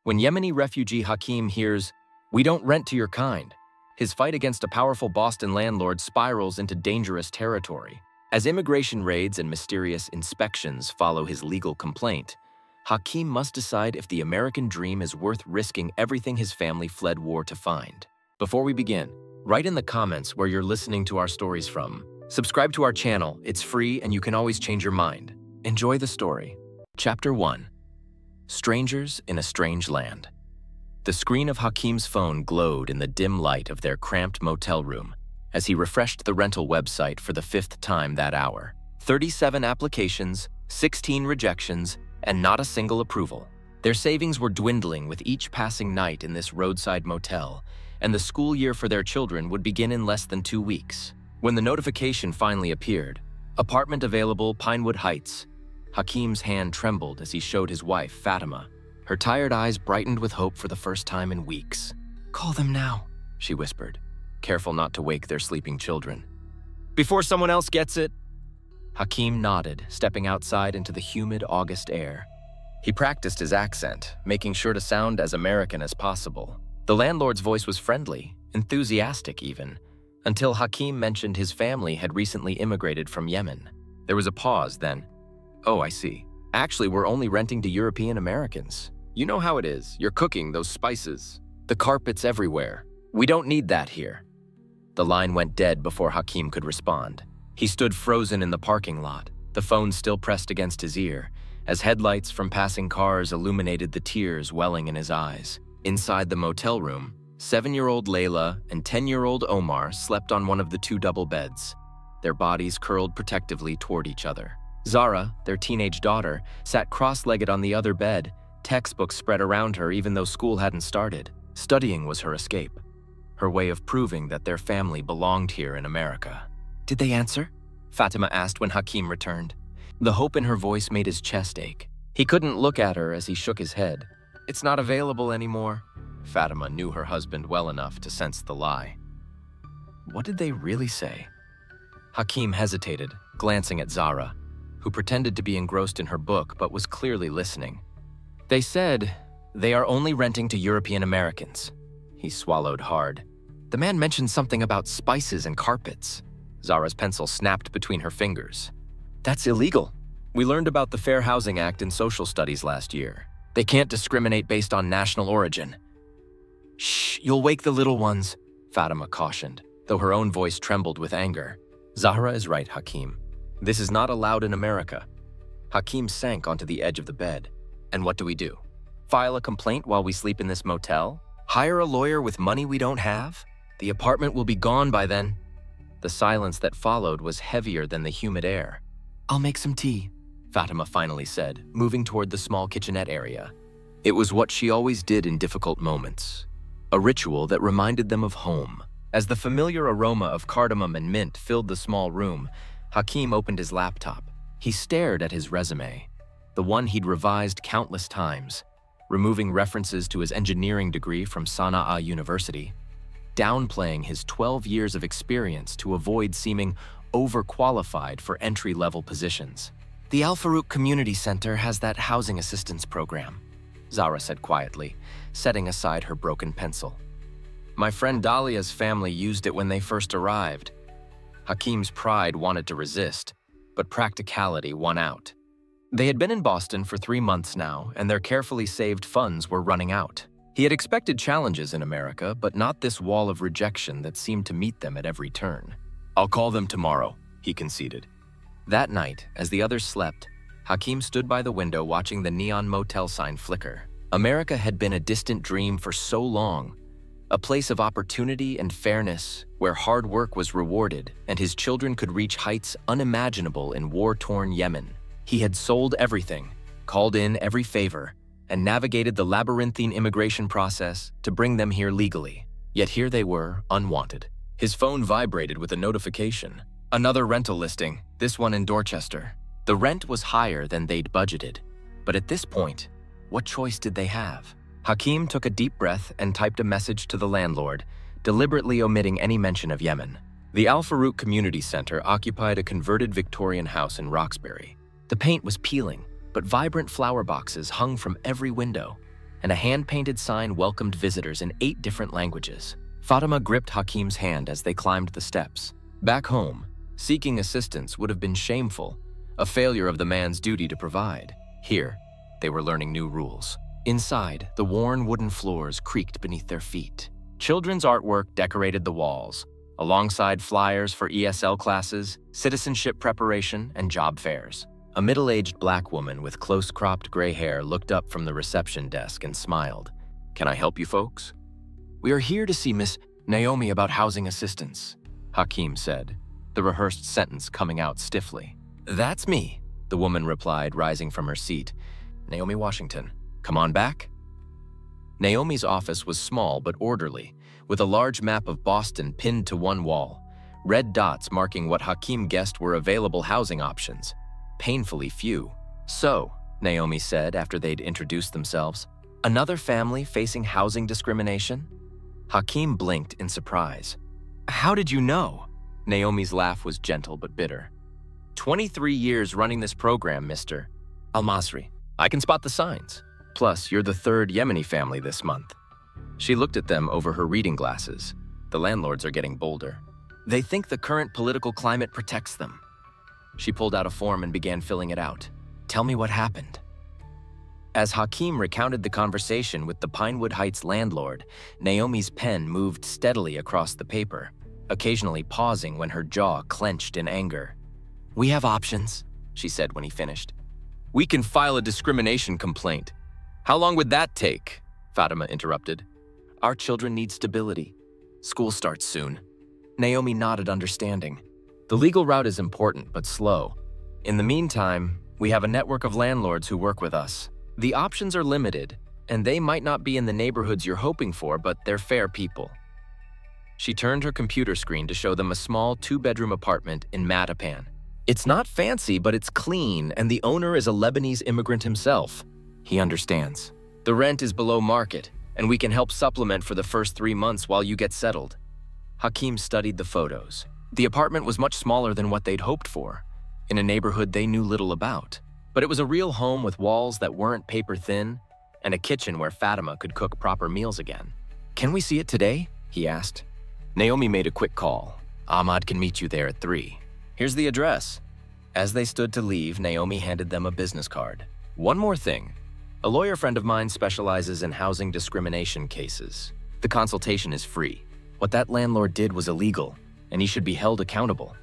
When Yemeni refugee Hakim hears, "We don't rent to your kind," his fight against a powerful Boston landlord spirals into dangerous territory. As immigration raids and mysterious inspections follow his legal complaint, Hakim must decide if the American dream is worth risking everything his family fled war to find. Before we begin, write in the comments where you're listening to our stories from. Subscribe to our channel, it's free and you can always change your mind. Enjoy the story. Chapter 1. Strangers in a Strange Land. The screen of Hakim's phone glowed in the dim light of their cramped motel room as he refreshed the rental website for the 5th time that hour. 37 applications, 16 rejections, and not a single approval. Their savings were dwindling with each passing night in this roadside motel, and the school year for their children would begin in less than 2 weeks. When the notification finally appeared, "Apartment available, Pinewood Heights," Hakim's hand trembled as he showed his wife, Fatima. Her tired eyes brightened with hope for the first time in weeks. "Call them now," she whispered, careful not to wake their sleeping children. "Before someone else gets it." Hakim nodded, stepping outside into the humid August air. He practiced his accent, making sure to sound as American as possible. The landlord's voice was friendly, enthusiastic even, until Hakim mentioned his family had recently immigrated from Yemen. There was a pause, then, "Oh, I see. Actually, we're only renting to European Americans. You know how it is. You're cooking those spices. The carpet's everywhere. We don't need that here." The line went dead before Hakim could respond. He stood frozen in the parking lot, the phone still pressed against his ear, as headlights from passing cars illuminated the tears welling in his eyes. Inside the motel room, 7-year-old Layla and 10-year-old Omar slept on one of the 2 double beds, their bodies curled protectively toward each other. Zara, their teenage daughter, sat cross-legged on the other bed, textbooks spread around her even though school hadn't started. Studying was her escape, her way of proving that their family belonged here in America. "Did they answer?" Fatima asked when Hakim returned. The hope in her voice made his chest ache. He couldn't look at her as he shook his head. "It's not available anymore." Fatima knew her husband well enough to sense the lie. What did they really say? Hakim hesitated, glancing at Zara, who pretended to be engrossed in her book but was clearly listening. "They said they are only renting to European Americans." He swallowed hard. "The man mentioned something about spices and carpets." Zara's pencil snapped between her fingers. "That's illegal. We learned about the Fair Housing Act in social studies last year. They can't discriminate based on national origin." "Shh, you'll wake the little ones," Fatima cautioned, though her own voice trembled with anger. "Zahra is right, Hakim. This is not allowed in America." Hakim sank onto the edge of the bed. "And what do we do? File a complaint while we sleep in this motel? Hire a lawyer with money we don't have? The apartment will be gone by then." The silence that followed was heavier than the humid air. "I'll make some tea," Fatima finally said, moving toward the small kitchenette area. It was what she always did in difficult moments, a ritual that reminded them of home. As the familiar aroma of cardamom and mint filled the small room, Hakim opened his laptop. He stared at his resume, the one he'd revised countless times, removing references to his engineering degree from Sana'a University, downplaying his 12 years of experience to avoid seeming overqualified for entry-level positions. "The Al Farouk Community Center has that housing assistance program," Zara said quietly, setting aside her broken pencil. "My friend Dalia's family used it when they first arrived." Hakim's pride wanted to resist, but practicality won out. They had been in Boston for 3 months now, and their carefully saved funds were running out. He had expected challenges in America, but not this wall of rejection that seemed to meet them at every turn. "I'll call them tomorrow," he conceded. That night, as the others slept, Hakim stood by the window watching the neon motel sign flicker. America had been a distant dream for so long, a place of opportunity and fairness where hard work was rewarded and his children could reach heights unimaginable in war-torn Yemen. He had sold everything, called in every favor, and navigated the labyrinthine immigration process to bring them here legally. Yet here they were, unwanted. His phone vibrated with a notification. Another rental listing, this one in Dorchester. The rent was higher than they'd budgeted, but at this point, what choice did they have? Hakim took a deep breath and typed a message to the landlord, deliberately omitting any mention of Yemen. The Al Farouk Community Center occupied a converted Victorian house in Roxbury. The paint was peeling, but vibrant flower boxes hung from every window. and a hand-painted sign welcomed visitors in 8 different languages. Fatima gripped Hakim's hand as they climbed the steps. Back home, seeking assistance would have been shameful, a failure of the man's duty to provide. Here, they were learning new rules. Inside, the worn wooden floors creaked beneath their feet. Children's artwork decorated the walls, alongside flyers for ESL classes, citizenship preparation, and job fairs. A middle-aged black woman with close-cropped gray hair looked up from the reception desk and smiled. "Can I help you folks?" "We are here to see Miss Naomi about housing assistance," Hakim said, the rehearsed sentence coming out stiffly. "That's me," the woman replied, rising from her seat. "Naomi Washington. Come on back." Naomi's office was small but orderly, with a large map of Boston pinned to one wall, red dots marking what Hakim guessed were available housing options. Painfully few. "So," Naomi said after they'd introduced themselves, "another family facing housing discrimination?" Hakim blinked in surprise. "How did you know?" Naomi's laugh was gentle but bitter. 23 years running this program, Mr. Al-Masri. I can spot the signs. Plus, you're the 3rd Yemeni family this month." She looked at them over her reading glasses. The landlords are getting bolder. "They think the current political climate protects them." She pulled out a form and began filling it out. "Tell me what happened." As Hakim recounted the conversation with the Pinewood Heights landlord, Naomi's pen moved steadily across the paper, occasionally pausing when her jaw clenched in anger. "We have options," she said when he finished. "We can file a discrimination complaint." "How long would that take?" Fatima interrupted. "Our children need stability. School starts soon." Naomi nodded understanding. "The legal route is important but slow. In the meantime, we have a network of landlords who work with us. The options are limited, and they might not be in the neighborhoods you're hoping for, but they're fair people." She turned her computer screen to show them a small 2-bedroom apartment in Mattapan. "It's not fancy, but it's clean, and the owner is a Lebanese immigrant himself. He understands. The rent is below market, and we can help supplement for the first 3 months while you get settled." Hakim studied the photos. The apartment was much smaller than what they'd hoped for, in a neighborhood they knew little about. But it was a real home with walls that weren't paper thin, and a kitchen where Fatima could cook proper meals again. "Can we see it today?" he asked. Naomi made a quick call. "Ahmad can meet you there at 3. Here's the address." As they stood to leave, Naomi handed them a business card. "One more thing. A lawyer friend of mine specializes in housing discrimination cases. The consultation is free. What that landlord did was illegal, and he should be held accountable."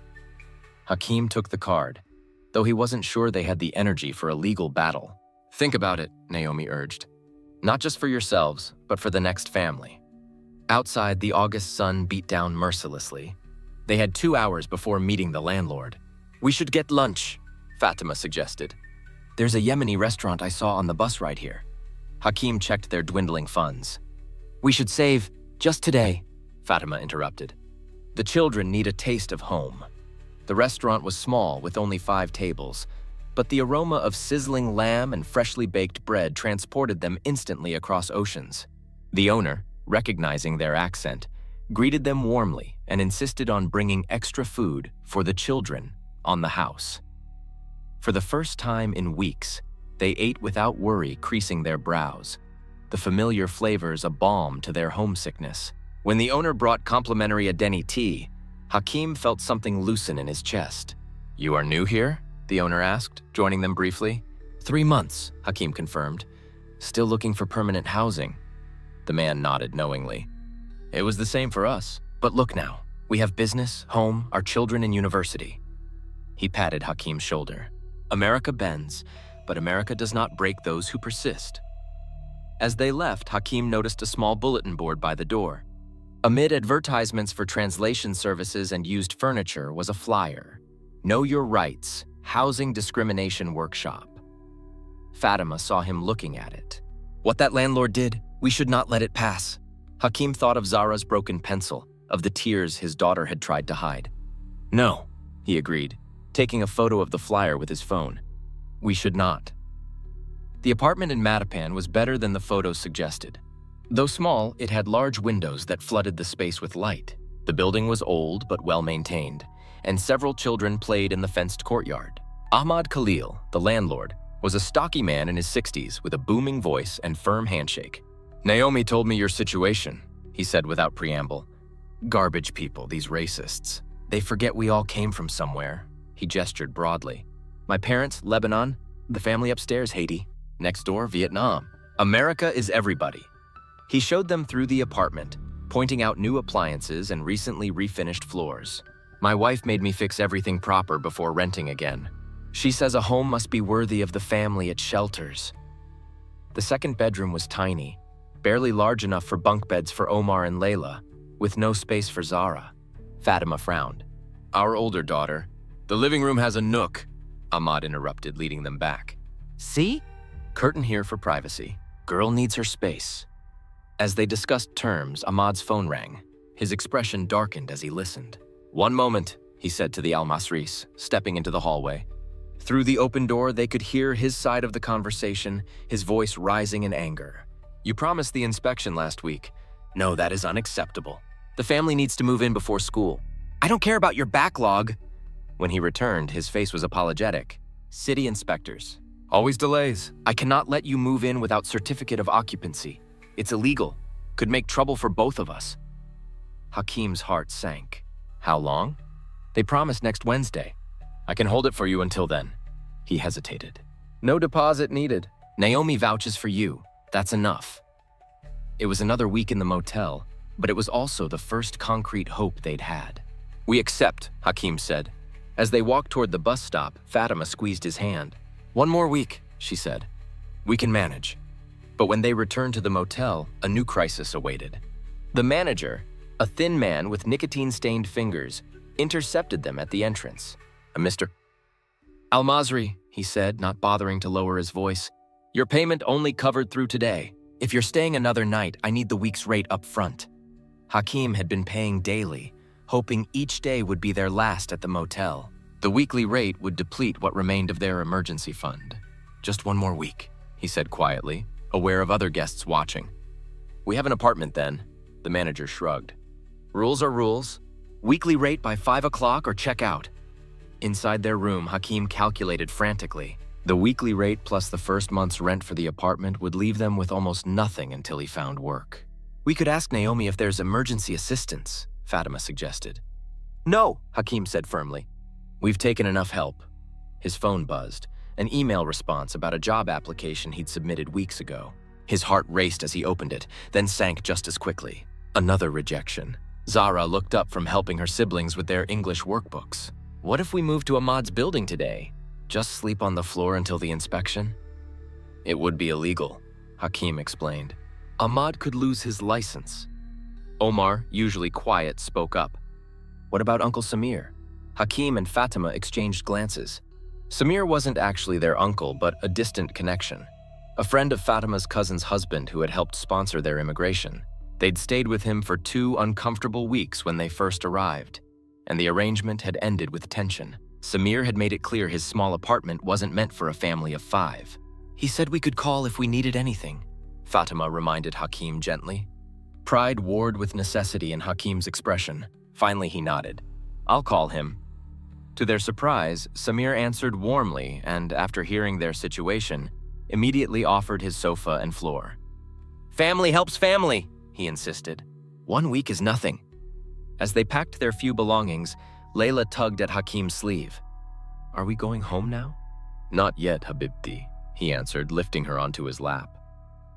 Hakim took the card, though he wasn't sure they had the energy for a legal battle. "Think about it," Naomi urged. "Not just for yourselves, but for the next family." Outside, the August sun beat down mercilessly. They had 2 hours before meeting the landlord. "We should get lunch," Fatima suggested. "There's a Yemeni restaurant I saw on the bus ride here." Hakim checked their dwindling funds. "We should save just today," Fatima interrupted. "The children need a taste of home." The restaurant was small with only 5 tables, but the aroma of sizzling lamb and freshly baked bread transported them instantly across oceans. The owner, recognizing their accent, greeted them warmly and insisted on bringing extra food for the children on the house. For the first time in weeks, they ate without worry creasing their brows, the familiar flavors a balm to their homesickness. When the owner brought complimentary Adeni tea, Hakim felt something loosen in his chest. "You are new here?" the owner asked, joining them briefly. 3 months, Hakim confirmed. "Still looking for permanent housing." The man nodded knowingly. "It was the same for us. But look now, we have business, home, our children in university." He patted Hakim's shoulder. "America bends, but America does not break those who persist." As they left, Hakim noticed a small bulletin board by the door. Amid advertisements for translation services and used furniture was a flyer. "Know Your Rights, Housing Discrimination Workshop." Fatima saw him looking at it. "What that landlord did, we should not let it pass." Hakim thought of Zara's broken pencil, of the tears his daughter had tried to hide. "No," he agreed, taking a photo of the flyer with his phone. "We should not." The apartment in Mattapan was better than the photos suggested. Though small, it had large windows that flooded the space with light. The building was old but well-maintained, and several children played in the fenced courtyard. Ahmad Khalil, the landlord, was a stocky man in his 60s with a booming voice and firm handshake. "Naomi told me your situation," he said without preamble. "Garbage people, these racists. They forget we all came from somewhere." He gestured broadly. "My parents, Lebanon. The family upstairs, Haiti. Next door, Vietnam. America is everybody." He showed them through the apartment, pointing out new appliances and recently refinished floors. "My wife made me fix everything proper before renting again. She says a home must be worthy of the family it shelters." The second bedroom was tiny, barely large enough for bunk beds for Omar and Layla, with no space for Zara. Fatima frowned. "Our older daughter. The living room has a nook," Ahmad interrupted, leading them back. "See? Curtain here for privacy. Girl needs her space." As they discussed terms, Ahmad's phone rang. His expression darkened as he listened. "One moment," he said to the Al-Masris, stepping into the hallway. Through the open door, they could hear his side of the conversation, his voice rising in anger. "You promised the inspection last week." "No, that is unacceptable. The family needs to move in before school." "I don't care about your backlog." When he returned, his face was apologetic. "City inspectors. Always delays. I cannot let you move in without certificate of occupancy. It's illegal. Could make trouble for both of us." Hakim's heart sank. "How long?" "They promised next Wednesday." "I can hold it for you until then." He hesitated. "No deposit needed. Naomi vouches for you. That's enough." It was another week in the motel, but it was also the first concrete hope they'd had. "We accept," Hakim said. As they walked toward the bus stop, Fatima squeezed his hand. "One more week," she said. "We can manage." But when they returned to the motel, a new crisis awaited. The manager, a thin man with nicotine-stained fingers, intercepted them at the entrance. "A Mr. Al-Masri," he said, not bothering to lower his voice. "Your payment only covered through today. If you're staying another night, I need the week's rate up front." Hakim had been paying daily, hoping each day would be their last at the motel. The weekly rate would deplete what remained of their emergency fund. "Just one more week," he said quietly, aware of other guests watching. "We have an apartment then," the manager shrugged. "Rules are rules. Weekly rate by 5 o'clock or check out." Inside their room, Hakim calculated frantically. The weekly rate plus the first month's rent for the apartment would leave them with almost nothing until he found work. "We could ask Naomi if there's emergency assistance," Fatima suggested. "No," Hakim said firmly. "We've taken enough help." His phone buzzed, an email response about a job application he'd submitted weeks ago. His heart raced as he opened it, then sank just as quickly. Another rejection. Zara looked up from helping her siblings with their English workbooks. "What if we move to Ahmad's building today? Just sleep on the floor until the inspection?" "It would be illegal," Hakim explained. "Ahmad could lose his license." Omar, usually quiet, spoke up. "What about Uncle Samir?" Hakim and Fatima exchanged glances. Samir wasn't actually their uncle, but a distant connection. A friend of Fatima's cousin's husband who had helped sponsor their immigration. They'd stayed with him for 2 uncomfortable weeks when they first arrived, and the arrangement had ended with tension. Samir had made it clear his small apartment wasn't meant for a family of 5. "He said we could call if we needed anything," Fatima reminded Hakim gently. Pride warred with necessity in Hakim's expression. Finally, he nodded. "I'll call him." To their surprise, Samir answered warmly and, after hearing their situation, immediately offered his sofa and floor. "Family helps family," he insisted. "1 week is nothing." As they packed their few belongings, Layla tugged at Hakim's sleeve. "Are we going home now?" "Not yet, Habibti," he answered, lifting her onto his lap.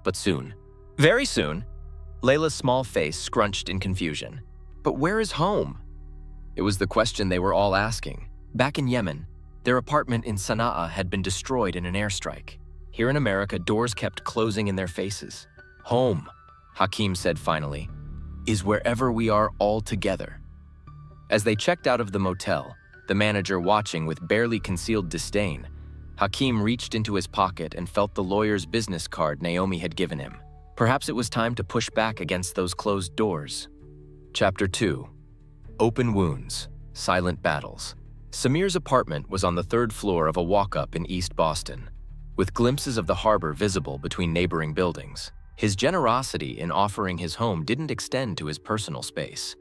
"But soon." "Very soon." Layla's small face scrunched in confusion. "But where is home?" It was the question they were all asking. Back in Yemen, their apartment in Sana'a had been destroyed in an airstrike. Here in America, doors kept closing in their faces. "Home," Hakim said finally, "is wherever we are all together." As they checked out of the motel, the manager watching with barely concealed disdain, Hakim reached into his pocket and felt the lawyer's business card Naomi had given him. Perhaps it was time to push back against those closed doors. Chapter 2. Open Wounds, Silent Battles. Samir's apartment was on the 3rd floor of a walk-up in East Boston, with glimpses of the harbor visible between neighboring buildings. His generosity in offering his home didn't extend to his personal space.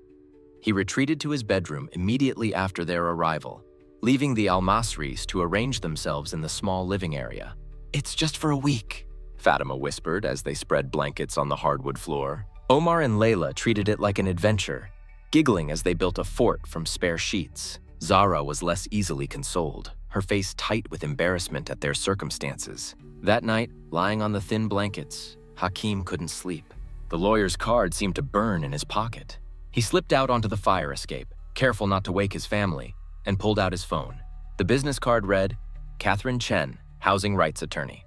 He retreated to his bedroom immediately after their arrival, leaving the Al-Masris to arrange themselves in the small living area. It's just for a week, Fatima whispered as they spread blankets on the hardwood floor. Omar and Layla treated it like an adventure, giggling as they built a fort from spare sheets. Zara was less easily consoled, her face tight with embarrassment at their circumstances. That night, lying on the thin blankets, Hakim couldn't sleep. The lawyer's card seemed to burn in his pocket. He slipped out onto the fire escape, careful not to wake his family, and pulled out his phone. The business card read, Catherine Chen, housing rights attorney.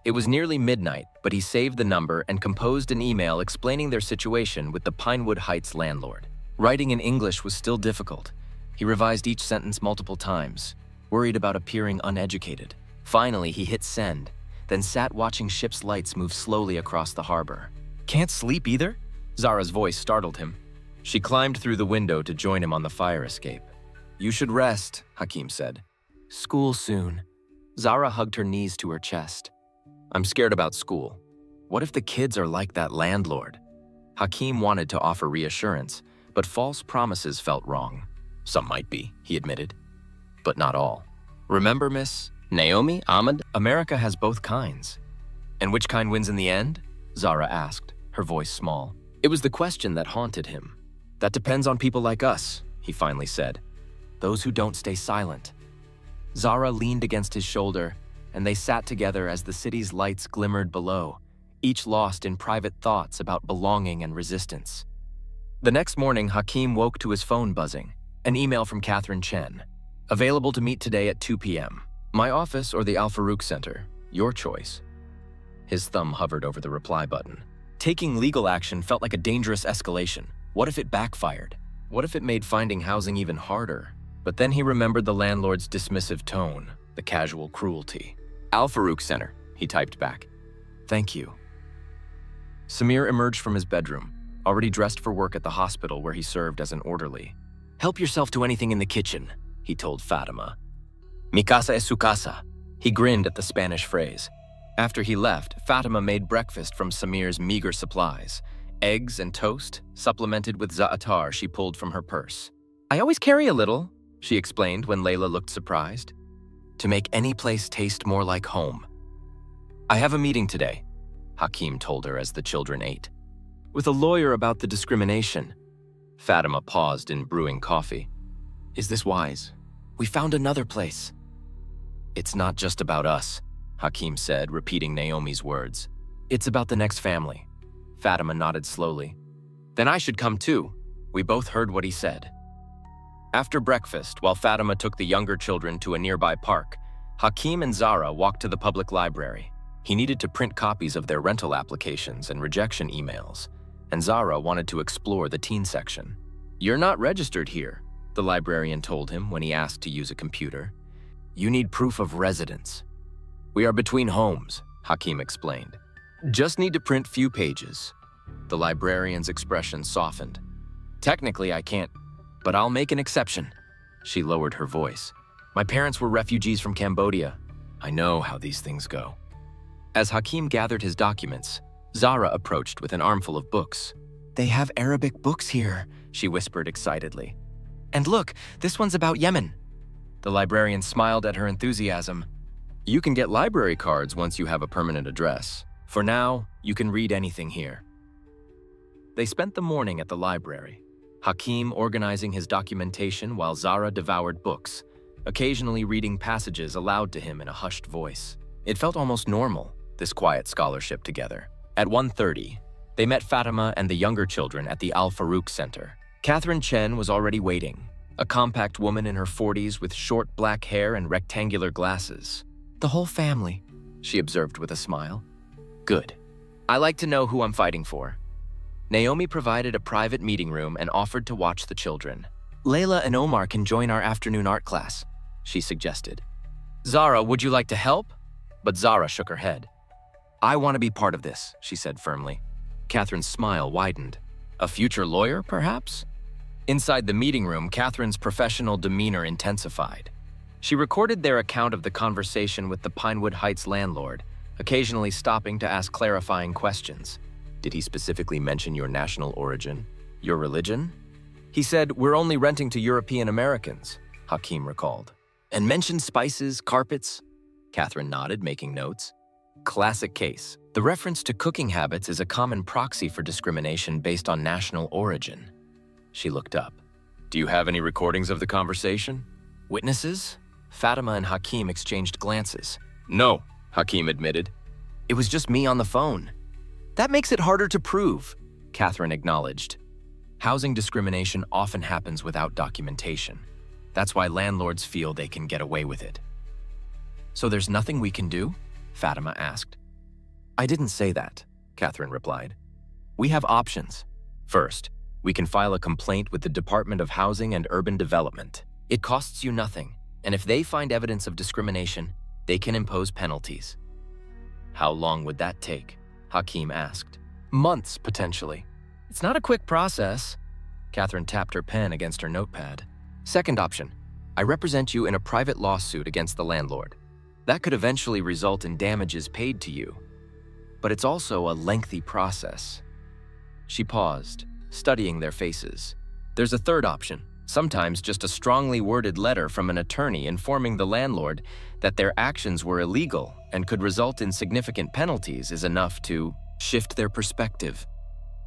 It was nearly midnight, but he saved the number and composed an email explaining their situation with the Pinewood Heights landlord. Writing in English was still difficult. He revised each sentence multiple times, worried about appearing uneducated. Finally, he hit send, then sat watching ships' lights move slowly across the harbor. Can't sleep either? Zara's voice startled him. She climbed through the window to join him on the fire escape. You should rest, Hakim said. School soon. Zara hugged her knees to her chest. I'm scared about school. What if the kids are like that landlord? Hakim wanted to offer reassurance, but false promises felt wrong. Some might be, he admitted, but not all. Remember, Miss Naomi, Ahmed? America has both kinds. And which kind wins in the end? Zara asked, her voice small. It was the question that haunted him. That depends on people like us, he finally said. Those who don't stay silent. Zara leaned against his shoulder, and they sat together as the city's lights glimmered below, each lost in private thoughts about belonging and resistance. The next morning, Hakim woke to his phone buzzing. An email from Catherine Chen. Available to meet today at 2 p.m. My office or the Al Farouk Center. Your choice. His thumb hovered over the reply button. Taking legal action felt like a dangerous escalation. What if it backfired? What if it made finding housing even harder? But then he remembered the landlord's dismissive tone, the casual cruelty. Al Farouk Center, he typed back. Thank you. Samir emerged from his bedroom, already dressed for work at the hospital where he served as an orderly. Help yourself to anything in the kitchen, he told Fatima. Mi casa es su casa. He grinned at the Spanish phrase. After he left, Fatima made breakfast from Samir's meager supplies. Eggs and toast, supplemented with za'atar she pulled from her purse. I always carry a little, she explained when Layla looked surprised. To make any place taste more like home. I have a meeting today, Hakim told her as the children ate. With a lawyer about the discrimination. Fatima paused in brewing coffee. Is this wise? We found another place. It's not just about us, Hakim said, repeating Naomi's words. It's about the next family. Fatima nodded slowly. Then I should come too. We both heard what he said. After breakfast, while Fatima took the younger children to a nearby park, Hakim and Zara walked to the public library. He needed to print copies of their rental applications and rejection emails, and Zara wanted to explore the teen section. You're not registered here, the librarian told him when he asked to use a computer. You need proof of residence. We are between homes, Hakim explained. Just need to print few pages. The librarian's expression softened. Technically, I can't, but I'll make an exception. She lowered her voice. My parents were refugees from Cambodia. I know how these things go. As Hakim gathered his documents, Zara approached with an armful of books. They have Arabic books here, she whispered excitedly. And look, this one's about Yemen. The librarian smiled at her enthusiasm. You can get library cards once you have a permanent address. For now, you can read anything here. They spent the morning at the library, Hakim organizing his documentation while Zara devoured books, occasionally reading passages aloud to him in a hushed voice. It felt almost normal, this quiet scholarship together. At 1:30, they met Fatima and the younger children at the Al Farouk Center. Catherine Chen was already waiting, a compact woman in her 40s with short black hair and rectangular glasses. The whole family, she observed with a smile. Good. I like to know who I'm fighting for. Naomi provided a private meeting room and offered to watch the children. Layla and Omar can join our afternoon art class, she suggested. Zara, would you like to help? But Zara shook her head. I want to be part of this, she said firmly. Catherine's smile widened. A future lawyer, perhaps? Inside the meeting room, Catherine's professional demeanor intensified. She recorded their account of the conversation with the Pinewood Heights landlord, occasionally stopping to ask clarifying questions. Did he specifically mention your national origin? Your religion? He said, we're only renting to European Americans, Hakim recalled. And mentioned spices, carpets. Catherine nodded, making notes. Classic case. The reference to cooking habits is a common proxy for discrimination based on national origin. She looked up. Do you have any recordings of the conversation? Witnesses? Fatima and Hakim exchanged glances. No, Hakim admitted. It was just me on the phone. That makes it harder to prove, Catherine acknowledged. Housing discrimination often happens without documentation. That's why landlords feel they can get away with it. So there's nothing we can do? Fatima asked. I didn't say that, Catherine replied. We have options. First, we can file a complaint with the Department of Housing and Urban Development. It costs you nothing, and if they find evidence of discrimination, they can impose penalties. How long would that take? Hakim asked. Months, potentially. It's not a quick process. Catherine tapped her pen against her notepad. Second option, I represent you in a private lawsuit against the landlord. That could eventually result in damages paid to you. But it's also a lengthy process. She paused, studying their faces. There's a third option, sometimes just a strongly worded letter from an attorney informing the landlord that their actions were illegal and could result in significant penalties is enough to shift their perspective.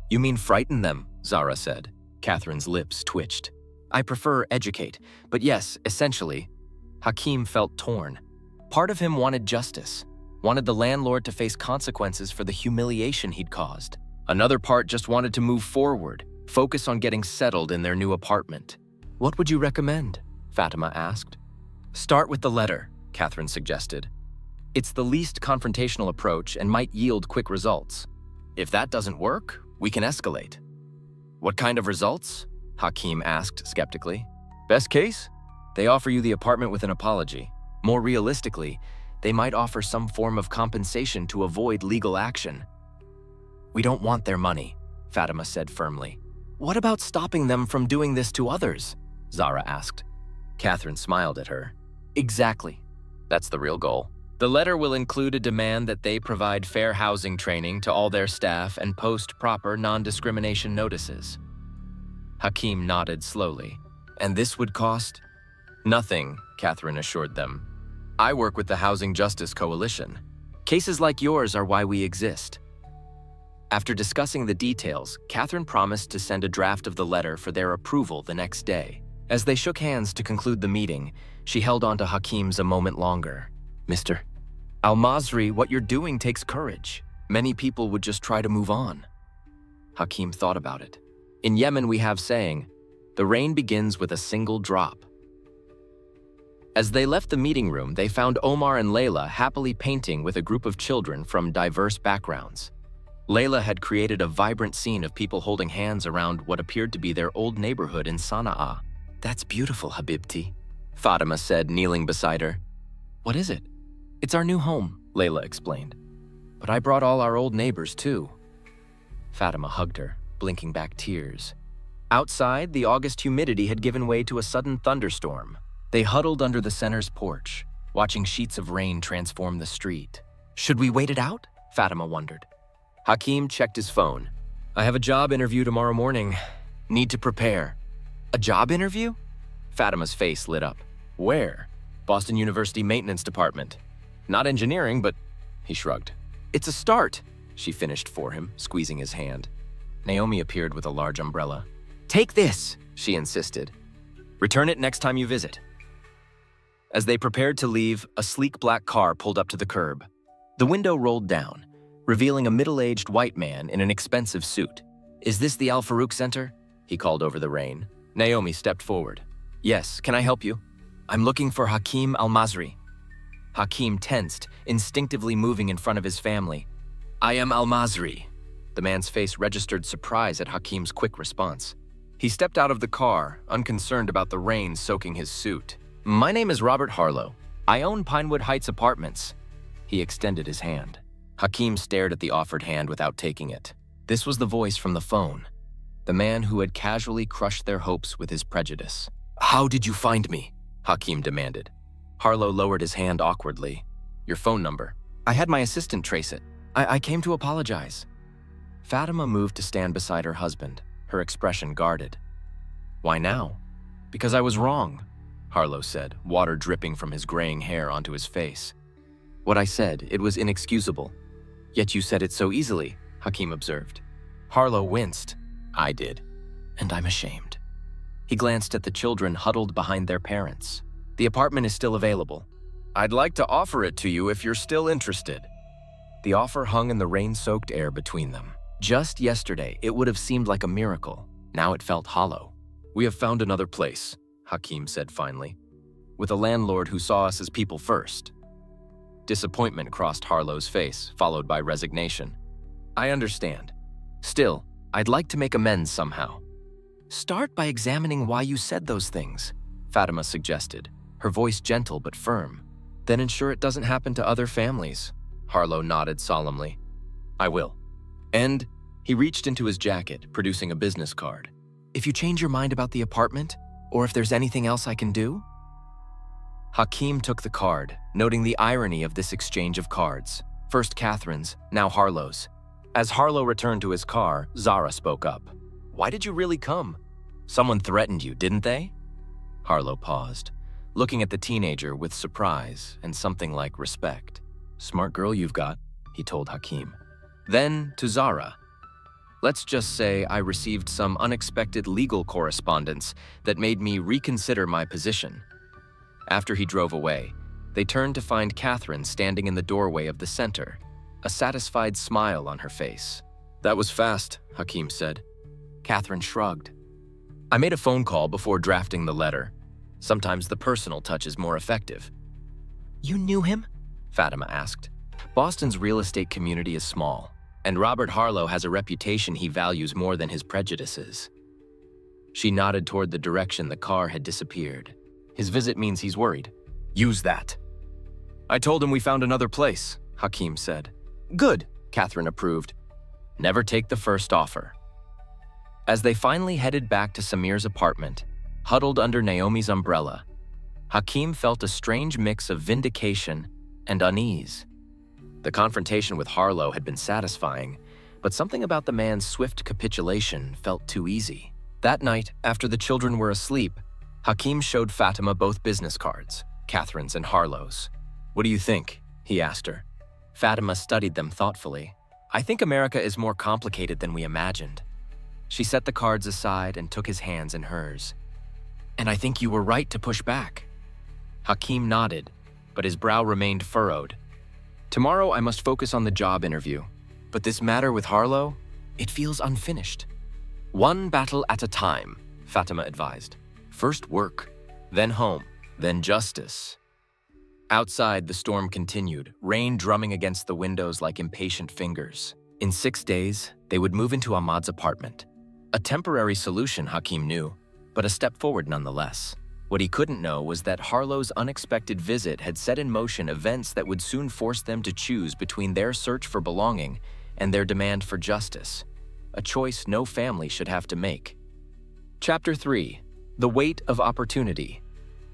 You mean frighten them, Zara said. Catherine's lips twitched. I prefer educate, but yes, essentially. Hakim felt torn. Part of him wanted justice, wanted the landlord to face consequences for the humiliation he'd caused. Another part just wanted to move forward, focus on getting settled in their new apartment. What would you recommend? Fatima asked. Start with the letter, Catherine suggested. It's the least confrontational approach and might yield quick results. If that doesn't work, we can escalate. What kind of results? Hakim asked skeptically. Best case? They offer you the apartment with an apology. More realistically, they might offer some form of compensation to avoid legal action. We don't want their money, Fatima said firmly. What about stopping them from doing this to others? Zara asked. Catherine smiled at her. Exactly. That's the real goal. The letter will include a demand that they provide fair housing training to all their staff and post proper non-discrimination notices. Hakim nodded slowly. And this would cost? Nothing, Catherine assured them. I work with the Housing Justice Coalition. Cases like yours are why we exist. After discussing the details, Catherine promised to send a draft of the letter for their approval the next day. As they shook hands to conclude the meeting, she held on to Hakim's a moment longer. Mr. Al-Masri, what you're doing takes courage. Many people would just try to move on. Hakim thought about it. In Yemen, we have saying, the rain begins with a single drop. As they left the meeting room, they found Omar and Layla happily painting with a group of children from diverse backgrounds. Layla had created a vibrant scene of people holding hands around what appeared to be their old neighborhood in Sana'a. That's beautiful, Habibti, Fatima said, kneeling beside her. What is it? It's our new home, Layla explained. But I brought all our old neighbors too. Fatima hugged her, blinking back tears. Outside, the August humidity had given way to a sudden thunderstorm. They huddled under the center's porch, watching sheets of rain transform the street. Should we wait it out? Fatima wondered. Hakim checked his phone. I have a job interview tomorrow morning. Need to prepare. A job interview? Fatima's face lit up. Where? Boston University Maintenance Department. Not engineering, but... He shrugged. It's a start, she finished for him, squeezing his hand. Naomi appeared with a large umbrella. Take this, she insisted. Return it next time you visit. As they prepared to leave, a sleek black car pulled up to the curb. The window rolled down, revealing a middle-aged white man in an expensive suit. Is this the Al Farouk Center? He called over the rain. Naomi stepped forward. Yes, can I help you? I'm looking for Hakim Al-Masri. Hakim tensed, instinctively moving in front of his family. I am Al-Masri. The man's face registered surprise at Hakim's quick response. He stepped out of the car, unconcerned about the rain soaking his suit. My name is Robert Harlow. I own Pinewood Heights Apartments. He extended his hand. Hakim stared at the offered hand without taking it. This was the voice from the phone, the man who had casually crushed their hopes with his prejudice. How did you find me? Hakim demanded. Harlow lowered his hand awkwardly. Your phone number. I had my assistant trace it. I came to apologize. Fatima moved to stand beside her husband, her expression guarded. Why now? Because I was wrong, Harlow said, water dripping from his graying hair onto his face. What I said, it was inexcusable. Yet you said it so easily, Hakim observed. Harlow winced. I did. And I'm ashamed. He glanced at the children huddled behind their parents. The apartment is still available. I'd like to offer it to you if you're still interested. The offer hung in the rain-soaked air between them. Just yesterday, it would have seemed like a miracle. Now it felt hollow. We have found another place, Hakim said finally, with a landlord who saw us as people first. Disappointment crossed Harlow's face, followed by resignation. I understand. Still, I'd like to make amends somehow. Start by examining why you said those things, Fatima suggested, her voice gentle but firm. Then ensure it doesn't happen to other families. Harlow nodded solemnly. I will. And he reached into his jacket, producing a business card. If you change your mind about the apartment, or if there's anything else I can do? Hakim took the card, noting the irony of this exchange of cards. First Catherine's, now Harlow's. As Harlow returned to his car, Zara spoke up. Why did you really come? Someone threatened you, didn't they? Harlow paused, looking at the teenager with surprise and something like respect. Smart girl you've got, he told Hakim. Then to Zara. Let's just say I received some unexpected legal correspondence that made me reconsider my position. After he drove away, they turned to find Catherine standing in the doorway of the center, a satisfied smile on her face. That was fast, Hakim said. Catherine shrugged. I made a phone call before drafting the letter. Sometimes the personal touch is more effective. You knew him? Fatima asked. Boston's real estate community is small, and Robert Harlow has a reputation he values more than his prejudices. She nodded toward the direction the car had disappeared. His visit means he's worried. Use that. I told him we found another place, Hakim said. Good, Catherine approved. Never take the first offer. As they finally headed back to Samir's apartment, huddled under Naomi's umbrella, Hakim felt a strange mix of vindication and unease. The confrontation with Harlow had been satisfying, but something about the man's swift capitulation felt too easy. That night, after the children were asleep, Hakim showed Fatima both business cards, Catherine's and Harlow's. What do you think? He asked her. Fatima studied them thoughtfully. I think America is more complicated than we imagined. She set the cards aside and took his hands in hers. And I think you were right to push back. Hakim nodded, but his brow remained furrowed. Tomorrow I must focus on the job interview, but this matter with Harlow, it feels unfinished. One battle at a time, Fatima advised. First work, then home, then justice. Outside, the storm continued, rain drumming against the windows like impatient fingers. In 6 days, they would move into Ahmad's apartment. A temporary solution, Hakim knew, but a step forward nonetheless. What he couldn't know was that Harlow's unexpected visit had set in motion events that would soon force them to choose between their search for belonging and their demand for justice, a choice no family should have to make. Chapter 3. The Weight of Opportunity.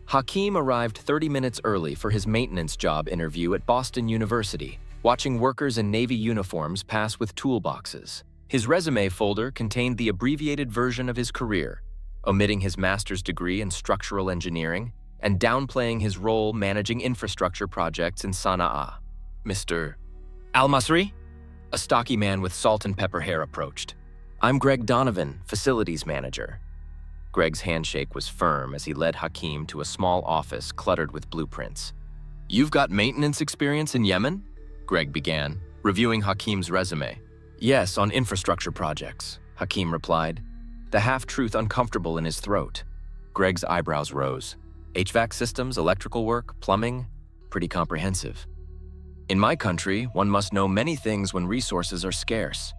Hakim arrived 30 minutes early for his maintenance job interview at Boston University, watching workers in Navy uniforms pass with toolboxes. His resume folder contained the abbreviated version of his career, omitting his master's degree in structural engineering and downplaying his role managing infrastructure projects in Sana'a. Mr. Al-Masri? A stocky man with salt and pepper hair approached. I'm Greg Donovan, facilities manager. Greg's handshake was firm as he led Hakim to a small office cluttered with blueprints. You've got maintenance experience in Yemen? Greg began, reviewing Hakim's resume. Yes, on infrastructure projects, Hakim replied, the half-truth uncomfortable in his throat. Greg's eyebrows rose. HVAC systems, electrical work, plumbing, pretty comprehensive. In my country, one must know many things when resources are scarce.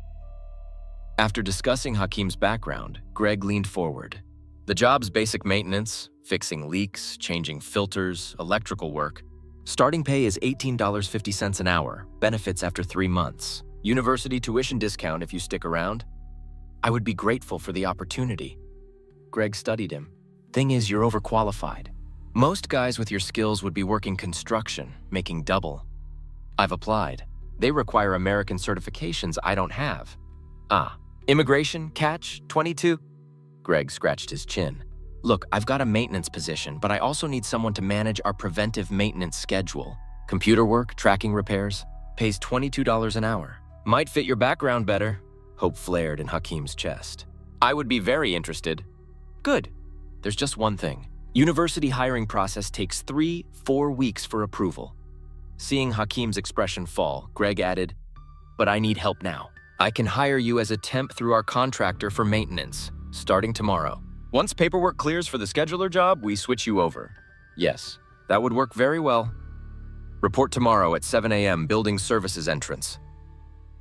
After discussing Hakim's background, Greg leaned forward. The job's basic maintenance, fixing leaks, changing filters, electrical work. Starting pay is $18.50 an hour, benefits after 3 months. University tuition discount if you stick around. I would be grateful for the opportunity. Greg studied him. Thing is, you're overqualified. Most guys with your skills would be working construction, making double. I've applied. They require American certifications I don't have. Immigration, catch, 22. Greg scratched his chin. Look, I've got a maintenance position, but I also need someone to manage our preventive maintenance schedule. Computer work, tracking repairs, pays $22 an hour. Might fit your background better. Hope flared in Hakim's chest. I would be very interested. Good. There's just one thing. University hiring process takes 3-4 weeks for approval. Seeing Hakim's expression fall, Greg added, but I need help now. I can hire you as a temp through our contractor for maintenance, starting tomorrow. Once paperwork clears for the scheduler job, we switch you over. Yes, that would work very well. Report tomorrow at 7 a.m. Building Services entrance.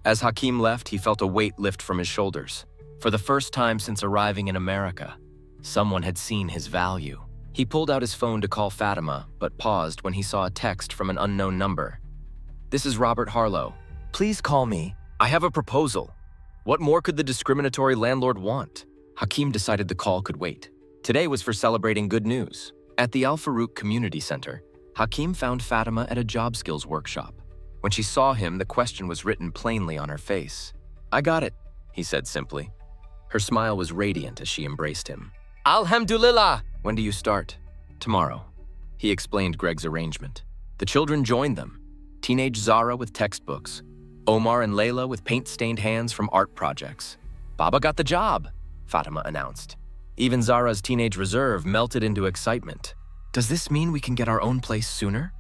As Hakim left, he felt a weight lift from his shoulders. For the first time since arriving in America, someone had seen his value. He pulled out his phone to call Fatima, but paused when he saw a text from an unknown number. This is Robert Harlow. Please call me. I have a proposal. What more could the discriminatory landlord want? Hakim decided the call could wait. Today was for celebrating good news. At the Al Farouk Community Center, Hakim found Fatima at a job skills workshop. When she saw him, the question was written plainly on her face. I got it, he said simply. Her smile was radiant as she embraced him. Alhamdulillah! When do you start? Tomorrow. He explained Greg's arrangement. The children joined them. Teenage Zara with textbooks. Omar and Layla with paint-stained hands from art projects. Baba got the job, Fatima announced. Even Zara's teenage reserve melted into excitement. Does this mean we can get our own place sooner?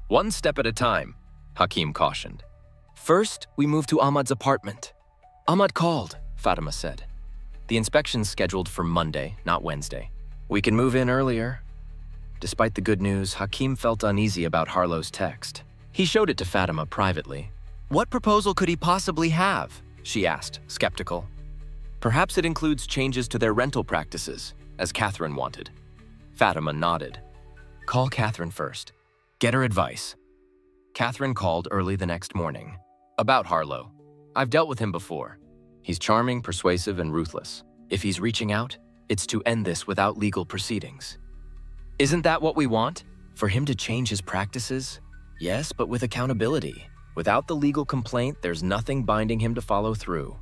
One step at a time, Hakim cautioned. First, we move to Ahmad's apartment. Ahmad called, Fatima said. The inspection's scheduled for Monday, not Wednesday. We can move in earlier. Despite the good news, Hakim felt uneasy about Harlow's text. He showed it to Fatima privately. What proposal could he possibly have? She asked, skeptical. Perhaps it includes changes to their rental practices, as Catherine wanted. Fatima nodded. Call Catherine first. Get her advice. Catherine called early the next morning. About Harlow. I've dealt with him before. He's charming, persuasive, and ruthless. If he's reaching out, it's to end this without legal proceedings. Isn't that what we want? For him to change his practices? Yes, but with accountability. Without the legal complaint, there's nothing binding him to follow through.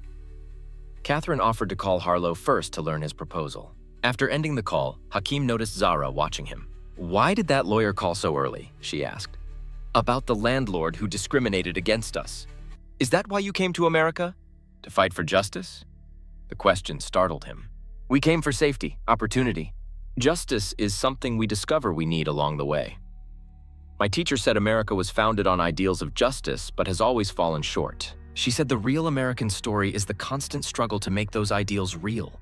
Catherine offered to call Harlow first to learn his proposal. After ending the call, Hakim noticed Zara watching him. Why did that lawyer call so early? She asked. About the landlord who discriminated against us. Is that why you came to America? To fight for justice? The question startled him. We came for safety, opportunity. Justice is something we discover we need along the way. My teacher said America was founded on ideals of justice, but has always fallen short. She said the real American story is the constant struggle to make those ideals real.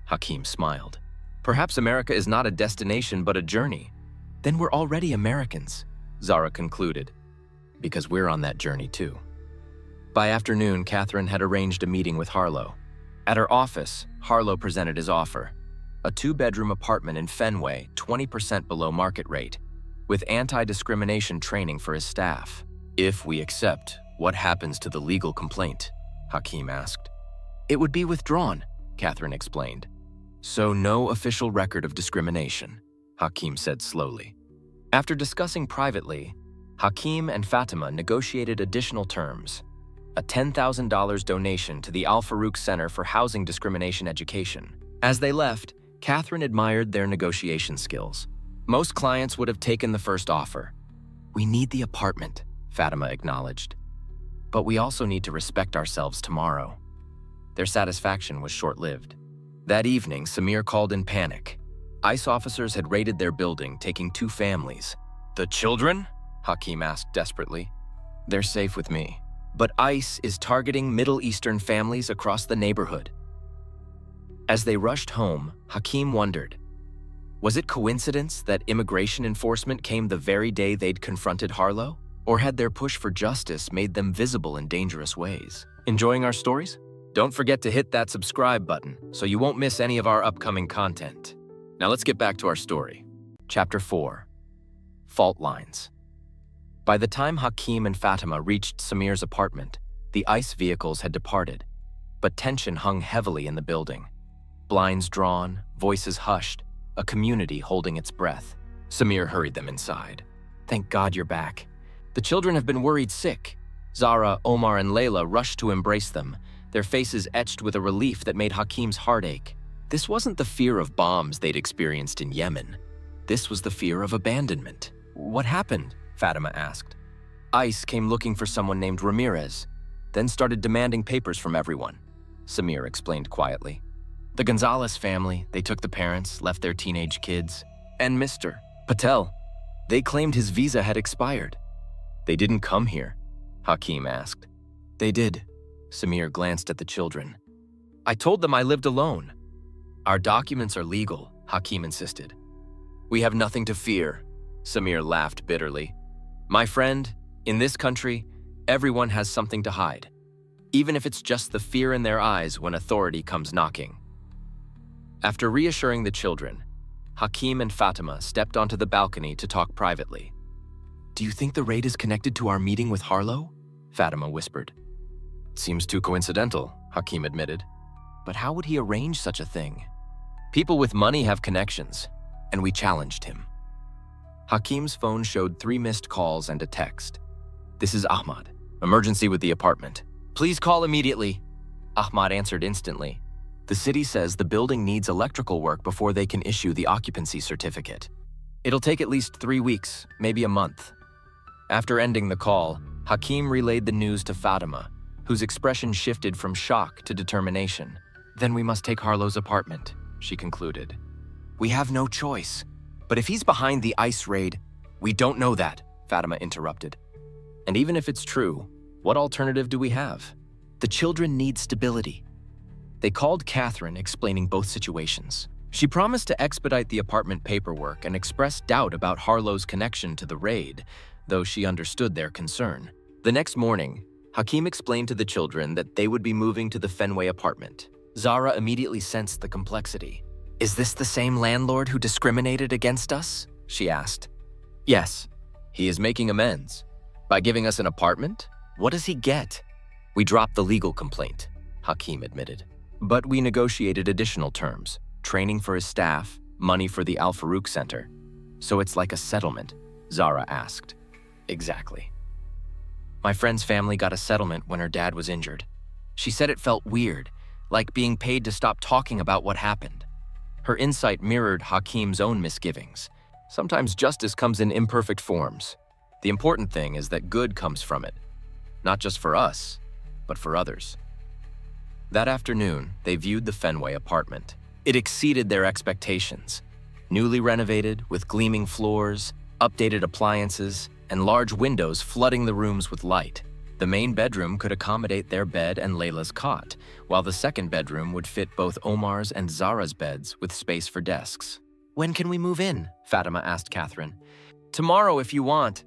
Hakim smiled. Perhaps America is not a destination, but a journey. Then we're already Americans, Zara concluded, because we're on that journey too. By afternoon, Catherine had arranged a meeting with Harlow. At her office, Harlow presented his offer. A 2-bedroom apartment in Fenway, 20% below market rate, with anti-discrimination training for his staff. If we accept, what happens to the legal complaint? Hakim asked. It would be withdrawn, Catherine explained. So no official record of discrimination, Hakim said slowly. After discussing privately, Hakim and Fatima negotiated additional terms. A $10,000 donation to the Al Farouk Center for Housing Discrimination Education. As they left, Catherine admired their negotiation skills. Most clients would have taken the first offer. We need the apartment, Fatima acknowledged. But we also need to respect ourselves tomorrow. Their satisfaction was short-lived. That evening, Samir called in panic. ICE officers had raided their building, taking 2 families. The children? Hakim asked desperately. They're safe with me. But ICE is targeting Middle Eastern families across the neighborhood. As they rushed home, Hakim wondered, was it coincidence that immigration enforcement came the very day they'd confronted Harlow? Or had their push for justice made them visible in dangerous ways? Enjoying our stories? Don't forget to hit that subscribe button so you won't miss any of our upcoming content. Now let's get back to our story. Chapter 4. Fault Lines. By the time Hakim and Fatima reached Samir's apartment, the ICE vehicles had departed, but tension hung heavily in the building. Blinds drawn, voices hushed, a community holding its breath. Samir hurried them inside. Thank God you're back. The children have been worried sick. Zara, Omar, and Layla rushed to embrace them, their faces etched with a relief that made Hakim's heart ache. This wasn't the fear of bombs they'd experienced in Yemen. This was the fear of abandonment. What happened? Fatima asked. ICE came looking for someone named Ramirez, then started demanding papers from everyone, Samir explained quietly. The Gonzalez family, they took the parents, left their teenage kids, and Mr. Patel. They claimed his visa had expired. They didn't come here, Hakim asked. They did. Samir glanced at the children. I told them I lived alone. Our documents are legal, Hakim insisted. We have nothing to fear, Samir laughed bitterly. My friend, in this country, everyone has something to hide, even if it's just the fear in their eyes when authority comes knocking. After reassuring the children, Hakim and Fatima stepped onto the balcony to talk privately. Do you think the raid is connected to our meeting with Harlow? Fatima whispered. Seems too coincidental, Hakim admitted. But how would he arrange such a thing? People with money have connections, and we challenged him. Hakim's phone showed 3 missed calls and a text. This is Ahmad. Emergency with the apartment. Please call immediately. Ahmad answered instantly. The city says the building needs electrical work before they can issue the occupancy certificate. It'll take at least 3 weeks, maybe a month. After ending the call, Hakim relayed the news to Fatima, whose expression shifted from shock to determination. Then we must take Harlow's apartment, she concluded. We have no choice. But if he's behind the ICE raid, we don't know that, Fatima interrupted. And even if it's true, what alternative do we have? The children need stability. They called Catherine, explaining both situations. She promised to expedite the apartment paperwork and expressed doubt about Harlow's connection to the raid, though she understood their concern. The next morning, Hakim explained to the children that they would be moving to the Fenway apartment. Zara immediately sensed the complexity. Is this the same landlord who discriminated against us? She asked. Yes, he is making amends. By giving us an apartment? What does he get? We dropped the legal complaint, Hakim admitted. But we negotiated additional terms, training for his staff, money for the Al Farouk Center. So it's like a settlement, Zara asked. Exactly. My friend's family got a settlement when her dad was injured. She said it felt weird, like being paid to stop talking about what happened. Her insight mirrored Hakim's own misgivings. Sometimes justice comes in imperfect forms. The important thing is that good comes from it, not just for us, but for others. That afternoon, they viewed the Fenway apartment. It exceeded their expectations. Newly renovated, with gleaming floors, updated appliances, and large windows flooding the rooms with light. The main bedroom could accommodate their bed and Layla's cot, while the second bedroom would fit both Omar's and Zara's beds with space for desks. When can we move in? Fatima asked Catherine. Tomorrow if you want.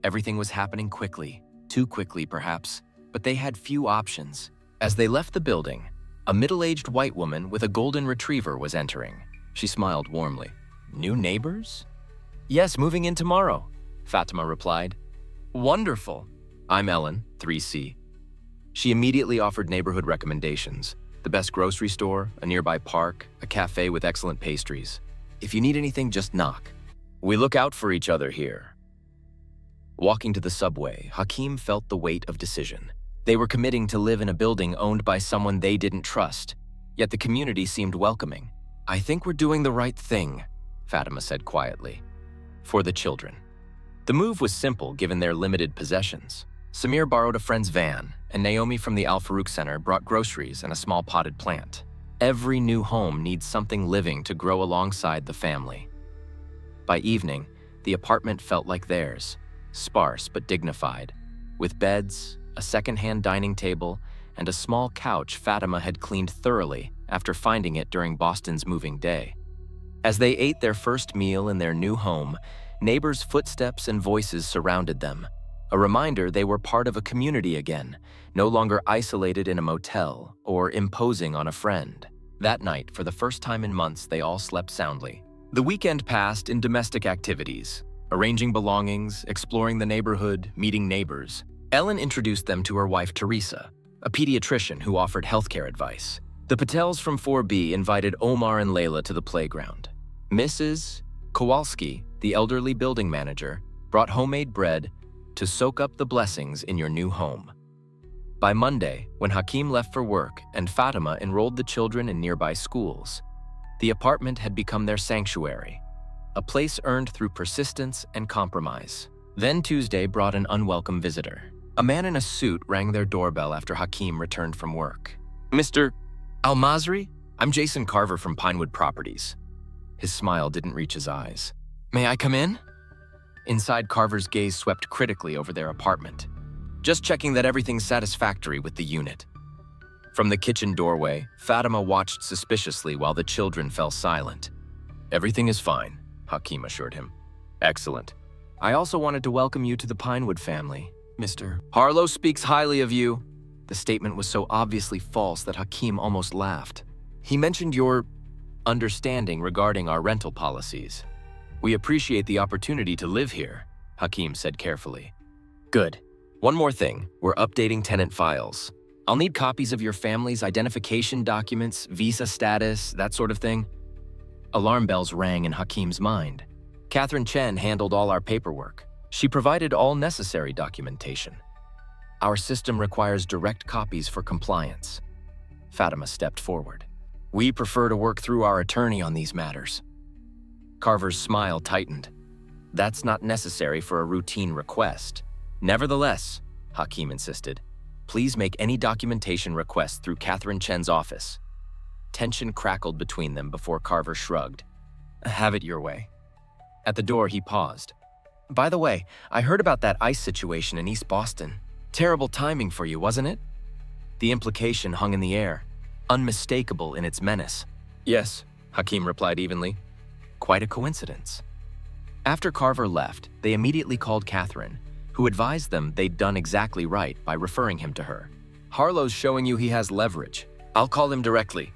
Everything was happening quickly, too quickly perhaps, but they had few options. As they left the building, a middle-aged white woman with a golden retriever was entering. She smiled warmly. New neighbors? Yes, moving in tomorrow, Fatima replied. Wonderful. I'm Ellen, 3C. She immediately offered neighborhood recommendations. The best grocery store, a nearby park, a cafe with excellent pastries. If you need anything, just knock. We look out for each other here. Walking to the subway, Hakim felt the weight of decision. They were committing to live in a building owned by someone they didn't trust, yet the community seemed welcoming. I think we're doing the right thing, Fatima said quietly. For the children. The move was simple given their limited possessions. Samir borrowed a friend's van, and Naomi from the Al Farouk Center brought groceries and a small potted plant. Every new home needs something living to grow alongside the family. By evening, the apartment felt like theirs, sparse but dignified, with beds, a second-hand dining table, and a small couch Fatima had cleaned thoroughly after finding it during Boston's moving day. As they ate their first meal in their new home, neighbors' footsteps and voices surrounded them, a reminder they were part of a community again, no longer isolated in a motel or imposing on a friend. That night, for the first time in months, they all slept soundly. The weekend passed in domestic activities, arranging belongings, exploring the neighborhood, meeting neighbors. Ellen introduced them to her wife Teresa, a pediatrician who offered healthcare advice. The Patels from 4B invited Omar and Layla to the playground. Mrs. Kowalski, the elderly building manager, brought homemade bread to soak up the blessings in your new home. By Monday, when Hakim left for work and Fatima enrolled the children in nearby schools, the apartment had become their sanctuary, a place earned through persistence and compromise. Then Tuesday brought an unwelcome visitor. A man in a suit rang their doorbell after Hakim returned from work. "Mr. Al-Masri? I'm Jason Carver from Pinewood Properties." His smile didn't reach his eyes. "May I come in?" Inside, Carver's gaze swept critically over their apartment. "Just checking that everything's satisfactory with the unit." From the kitchen doorway, Fatima watched suspiciously while the children fell silent. "Everything is fine," Hakim assured him. "Excellent. I also wanted to welcome you to the Pinewood family, Mr. Harlow speaks highly of you." The statement was so obviously false that Hakim almost laughed. "He mentioned your understanding regarding our rental policies. We appreciate the opportunity to live here," Hakim said carefully. "Good. One more thing, we're updating tenant files. I'll need copies of your family's identification documents, visa status, that sort of thing." Alarm bells rang in Hakim's mind. Catherine Chen handled all our paperwork. She provided all necessary documentation. "Our system requires direct copies for compliance." Fatima stepped forward. "We prefer to work through our attorney on these matters." Carver's smile tightened. "That's not necessary for a routine request. Nevertheless," Hakim insisted, "please make any documentation requests through Catherine Chen's office." Tension crackled between them before Carver shrugged. "Have it your way." At the door, he paused. "By the way, I heard about that ice situation in East Boston. Terrible timing for you, wasn't it?" The implication hung in the air, unmistakable in its menace. "Yes," Hakim replied evenly. "Quite a coincidence." After Carver left, they immediately called Catherine, who advised them they'd done exactly right by referring him to her. "Harlow's showing you he has leverage. I'll call him directly."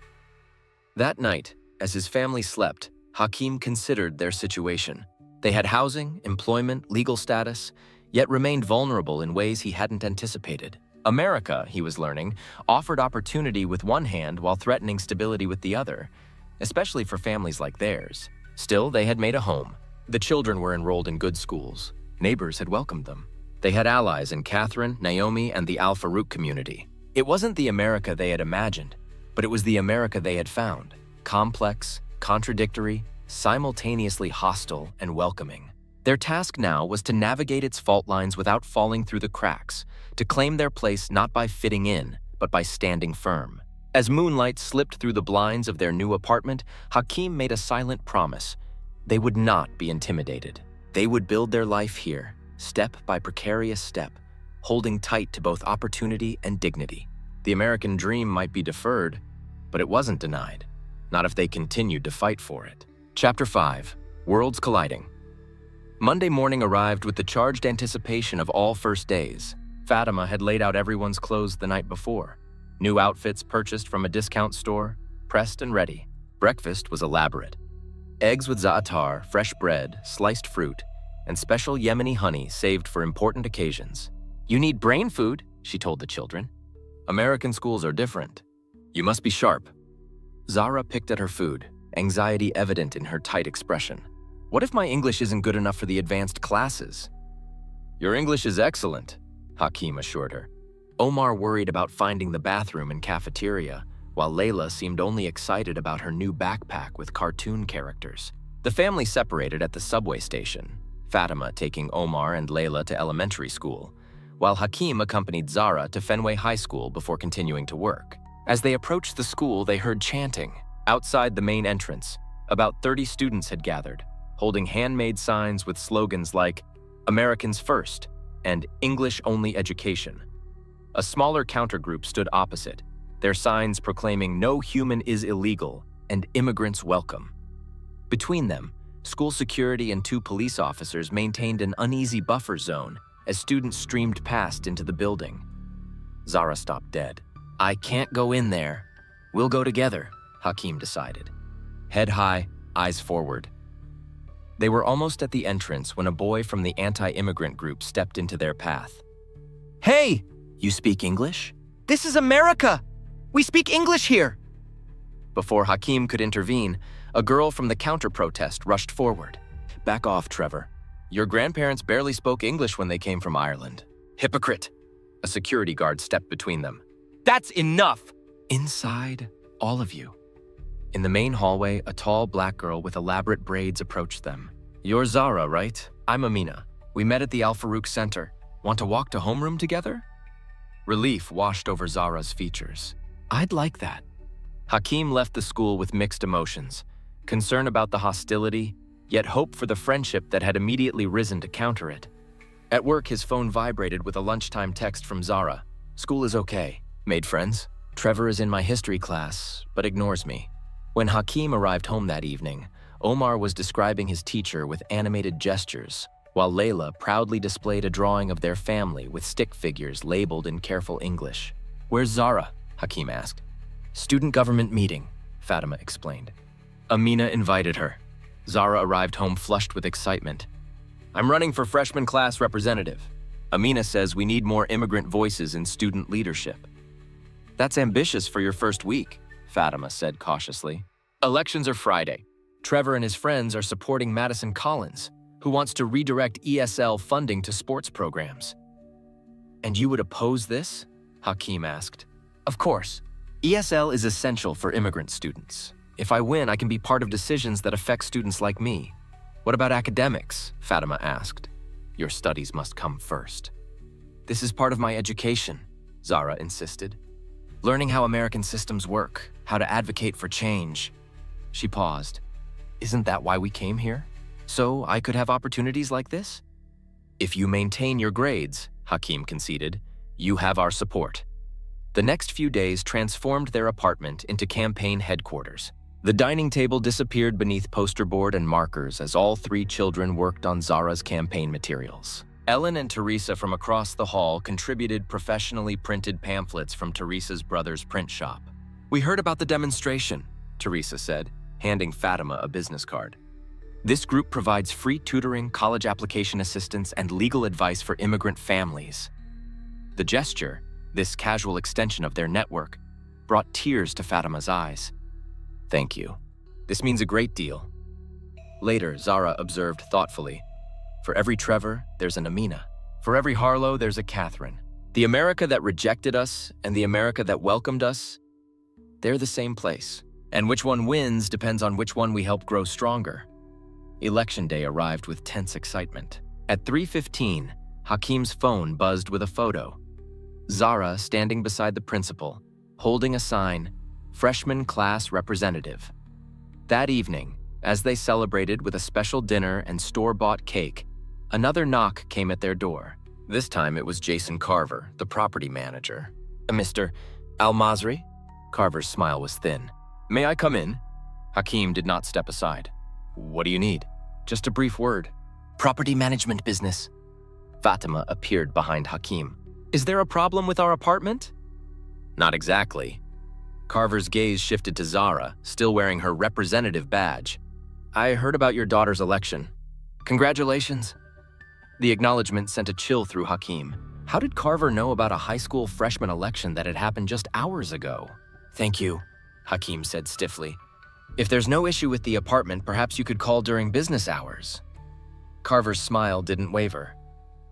That night, as his family slept, Hakim considered their situation. They had housing, employment, legal status, yet remained vulnerable in ways he hadn't anticipated. America, he was learning, offered opportunity with one hand while threatening stability with the other, especially for families like theirs. Still, they had made a home. The children were enrolled in good schools. Neighbors had welcomed them. They had allies in Catherine, Naomi, and the Al Farouk community. It wasn't the America they had imagined, but it was the America they had found. Complex, contradictory, simultaneously hostile and welcoming. Their task now was to navigate its fault lines without falling through the cracks, to claim their place not by fitting in, but by standing firm. As moonlight slipped through the blinds of their new apartment, Hakim made a silent promise. They would not be intimidated. They would build their life here, step by precarious step, holding tight to both opportunity and dignity. The American dream might be deferred, but it wasn't denied. Not if they continued to fight for it. Chapter 5. Worlds Colliding. Monday morning arrived with the charged anticipation of all first days. Fatima had laid out everyone's clothes the night before. New outfits purchased from a discount store, pressed and ready. Breakfast was elaborate. Eggs with za'atar, fresh bread, sliced fruit, and special Yemeni honey saved for important occasions. "You need brain food," she told the children. "American schools are different. You must be sharp." Zara picked at her food, anxiety evident in her tight expression. "What if my English isn't good enough for the advanced classes?" "Your English is excellent," Hakim assured her. Omar worried about finding the bathroom and cafeteria, while Layla seemed only excited about her new backpack with cartoon characters. The family separated at the subway station, Fatima taking Omar and Layla to elementary school, while Hakim accompanied Zara to Fenway High School before continuing to work. As they approached the school, they heard chanting. Outside the main entrance, about 30 students had gathered, holding handmade signs with slogans like "Americans First" and "English-Only Education." A smaller countergroup stood opposite, their signs proclaiming "No human is illegal" and "Immigrants welcome." Between them, school security and 2 police officers maintained an uneasy buffer zone as students streamed past into the building. Zara stopped dead. "I can't go in there. We'll go together," Hakim decided. Head high, eyes forward. They were almost at the entrance when a boy from the anti-immigrant group stepped into their path. "Hey! You speak English? This is America! We speak English here!" Before Hakim could intervene, a girl from the counter-protest rushed forward. "Back off, Trevor. Your grandparents barely spoke English when they came from Ireland." "Hypocrite!" A security guard stepped between them. "That's enough!" "Inside, all of you." In the main hallway, a tall black girl with elaborate braids approached them. "You're Zara, right? I'm Amina. We met at the Al Farouk Center. Want to walk to homeroom together? Relief washed over Zara's features. I'd like that. Hakim left the school with mixed emotions, concern about the hostility, yet hope for the friendship that had immediately risen to counter it. At work, his phone vibrated with a lunchtime text from Zara. School is okay. Made friends? Trevor is in my history class, but ignores me. When Hakim arrived home that evening, Omar was describing his teacher with animated gestures, while Layla proudly displayed a drawing of their family with stick figures labeled in careful English. Where's Zara? Hakim asked. Student government meeting, Fatima explained. Amina invited her. Zara arrived home flushed with excitement. I'm running for freshman class representative. Amina says we need more immigrant voices in student leadership. That's ambitious for your first week, Fatima said cautiously. Elections are Friday. Trevor and his friends are supporting Madison Collins, who wants to redirect ESL funding to sports programs. And you would oppose this? Hakim asked. Of course. ESL is essential for immigrant students. If I win, I can be part of decisions that affect students like me. What about academics? Fatima asked. Your studies must come first. This is part of my education, Zara insisted. Learning how American systems work, how to advocate for change. She paused. Isn't that why we came here? So I could have opportunities like this? If you maintain your grades, Hakim conceded, you have our support. The next few days transformed their apartment into campaign headquarters. The dining table disappeared beneath poster board and markers as all three children worked on Zara's campaign materials. Ellen and Teresa from across the hall contributed professionally printed pamphlets from Teresa's brother's print shop. We heard about the demonstration, Teresa said, handing Fatima a business card. This group provides free tutoring, college application assistance, and legal advice for immigrant families. The gesture, this casual extension of their network, brought tears to Fatima's eyes. Thank you. This means a great deal. Later, Zara observed thoughtfully. For every Trevor, there's an Amina. For every Harlow, there's a Catherine. The America that rejected us and the America that welcomed us, they're the same place. And which one wins depends on which one we help grow stronger. Election day arrived with tense excitement. At 3:15, Hakim's phone buzzed with a photo. Zara standing beside the principal, holding a sign, Freshman Class Representative. That evening, as they celebrated with a special dinner and store-bought cake, another knock came at their door. This time it was Jason Carver, the property manager. Mr. Al-Masri? Carver's smile was thin. May I come in? Hakim did not step aside. What do you need? Just a brief word. Property management business. Fatima appeared behind Hakim. Is there a problem with our apartment? Not exactly. Carver's gaze shifted to Zara, still wearing her representative badge. I heard about your daughter's election. Congratulations. The acknowledgement sent a chill through Hakim. How did Carver know about a high school freshman election that had happened just hours ago? Thank you, Hakim said stiffly. If there's no issue with the apartment, perhaps you could call during business hours. Carver's smile didn't waver.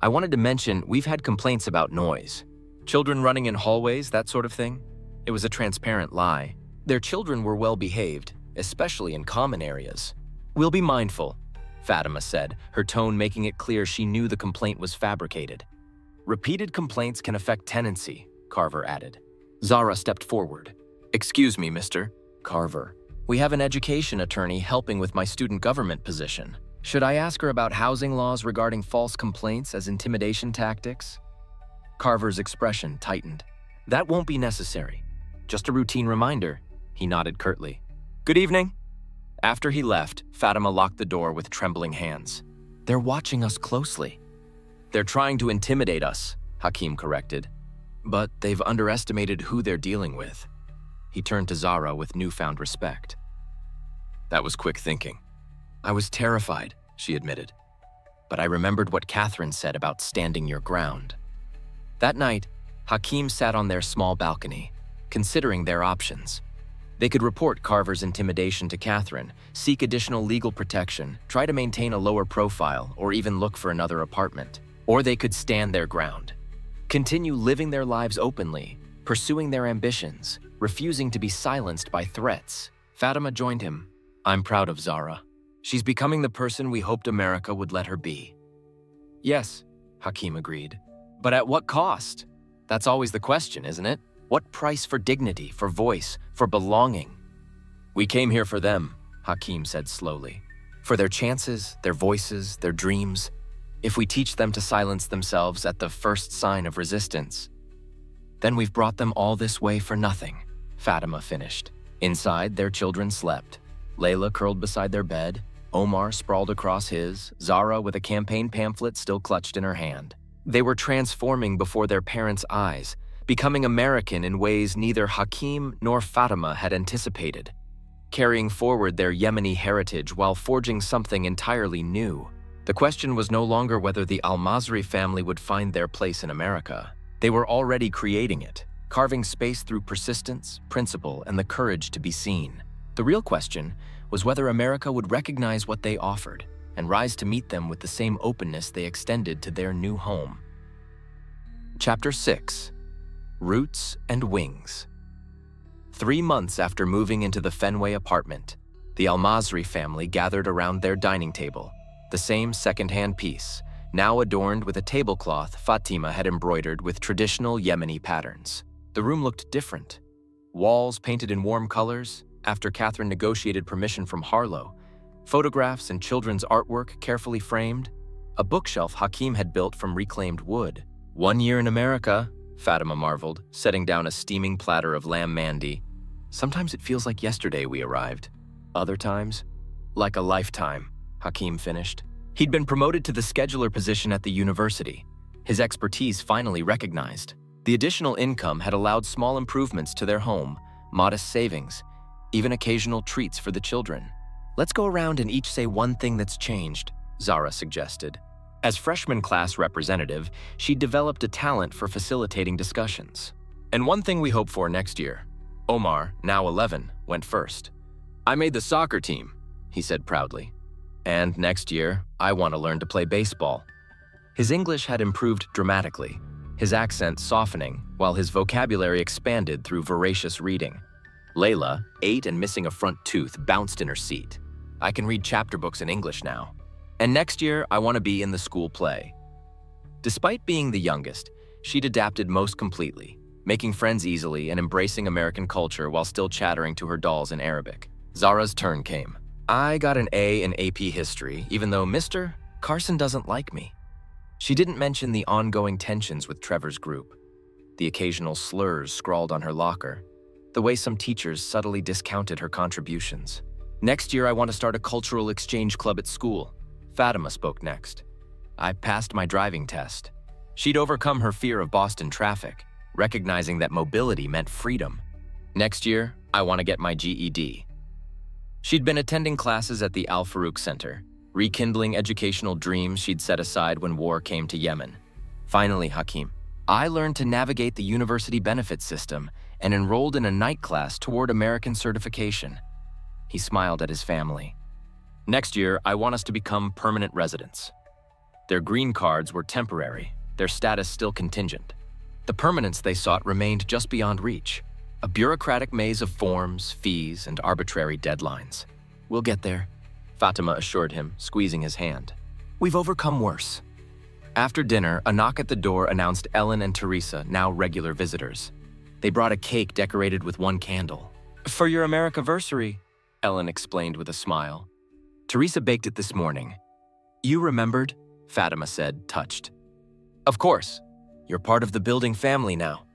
I wanted to mention we've had complaints about noise. Children running in hallways, that sort of thing. It was a transparent lie. Their children were well behaved, especially in common areas. We'll be mindful, Fatima said, her tone making it clear she knew the complaint was fabricated. Repeated complaints can affect tenancy, Carver added. Zara stepped forward. Excuse me, Mr. Carver. We have an education attorney helping with my student government position. Should I ask her about housing laws regarding false complaints as intimidation tactics? Carver's expression tightened. That won't be necessary. Just a routine reminder, he nodded curtly. Good evening. After he left, Fatima locked the door with trembling hands. They're watching us closely. They're trying to intimidate us, Hakim corrected. But they've underestimated who they're dealing with. He turned to Zara with newfound respect. That was quick thinking. I was terrified, she admitted. But I remembered what Catherine said about standing your ground. That night, Hakim sat on their small balcony, considering their options. They could report Carver's intimidation to Catherine, seek additional legal protection, try to maintain a lower profile, or even look for another apartment. Or they could stand their ground, continue living their lives openly, pursuing their ambitions, refusing to be silenced by threats. Fatima joined him. I'm proud of Zara. She's becoming the person we hoped America would let her be. Yes, Hakim agreed. But at what cost? That's always the question, isn't it? What price for dignity, for voice, for belonging? We came here for them, Hakim said slowly. For their chances, their voices, their dreams. If we teach them to silence themselves at the first sign of resistance, then we've brought them all this way for nothing, Fatima finished. Inside, their children slept. Layla curled beside their bed, Omar sprawled across his, Zara with a campaign pamphlet still clutched in her hand. They were transforming before their parents' eyes, becoming American in ways neither Hakim nor Fatima had anticipated, carrying forward their Yemeni heritage while forging something entirely new. The question was no longer whether the Al-Masri family would find their place in America. They were already creating it, carving space through persistence, principle, and the courage to be seen. The real question was whether America would recognize what they offered and rise to meet them with the same openness they extended to their new home. Chapter 6. Roots and Wings. 3 months after moving into the Fenway apartment, the Al-Masri family gathered around their dining table, the same second-hand piece, now adorned with a tablecloth Fatima had embroidered with traditional Yemeni patterns. The room looked different. Walls painted in warm colors, after Catherine negotiated permission from Harlow, photographs and children's artwork carefully framed, a bookshelf Hakim had built from reclaimed wood. 1 year in America, Fatima marveled, setting down a steaming platter of lamb mandi. Sometimes it feels like yesterday we arrived. Other times, like a lifetime, Hakim finished. He'd been promoted to the scheduler position at the university, his expertise finally recognized. The additional income had allowed small improvements to their home, modest savings, even occasional treats for the children. Let's go around and each say one thing that's changed, Zara suggested. As freshman class representative, she developed a talent for facilitating discussions. And one thing we hope for next year. Omar, now 11, went first. I made the soccer team, he said proudly. And next year, I want to learn to play baseball. His English had improved dramatically, his accent softening, while his vocabulary expanded through voracious reading. Layla, 8 and missing a front tooth, bounced in her seat. I can read chapter books in English now. And next year, I want to be in the school play. Despite being the youngest, she'd adapted most completely, making friends easily and embracing American culture while still chattering to her dolls in Arabic. Zara's turn came. I got an A in AP History, even though Mr. Carson doesn't like me. She didn't mention the ongoing tensions with Trevor's group, the occasional slurs scrawled on her locker, the way some teachers subtly discounted her contributions. Next year, I want to start a cultural exchange club at school. Fatima spoke next. I passed my driving test. She'd overcome her fear of Boston traffic, recognizing that mobility meant freedom. Next year, I want to get my GED. She'd been attending classes at the Al Farouk Center, rekindling educational dreams she'd set aside when war came to Yemen. Finally, Hakim, I learned to navigate the university benefit system and enrolled in a night class toward American certification. He smiled at his family. Next year, I want us to become permanent residents. Their green cards were temporary, their status still contingent. The permanence they sought remained just beyond reach, a bureaucratic maze of forms, fees, and arbitrary deadlines. We'll get there, Fatima assured him, squeezing his hand. We've overcome worse. After dinner, a knock at the door announced Ellen and Teresa, now regular visitors. They brought a cake decorated with 1 candle. For your Americaversary, Ellen explained with a smile. Teresa baked it this morning. You remembered? Fatima said, touched. Of course. You're part of the building family now.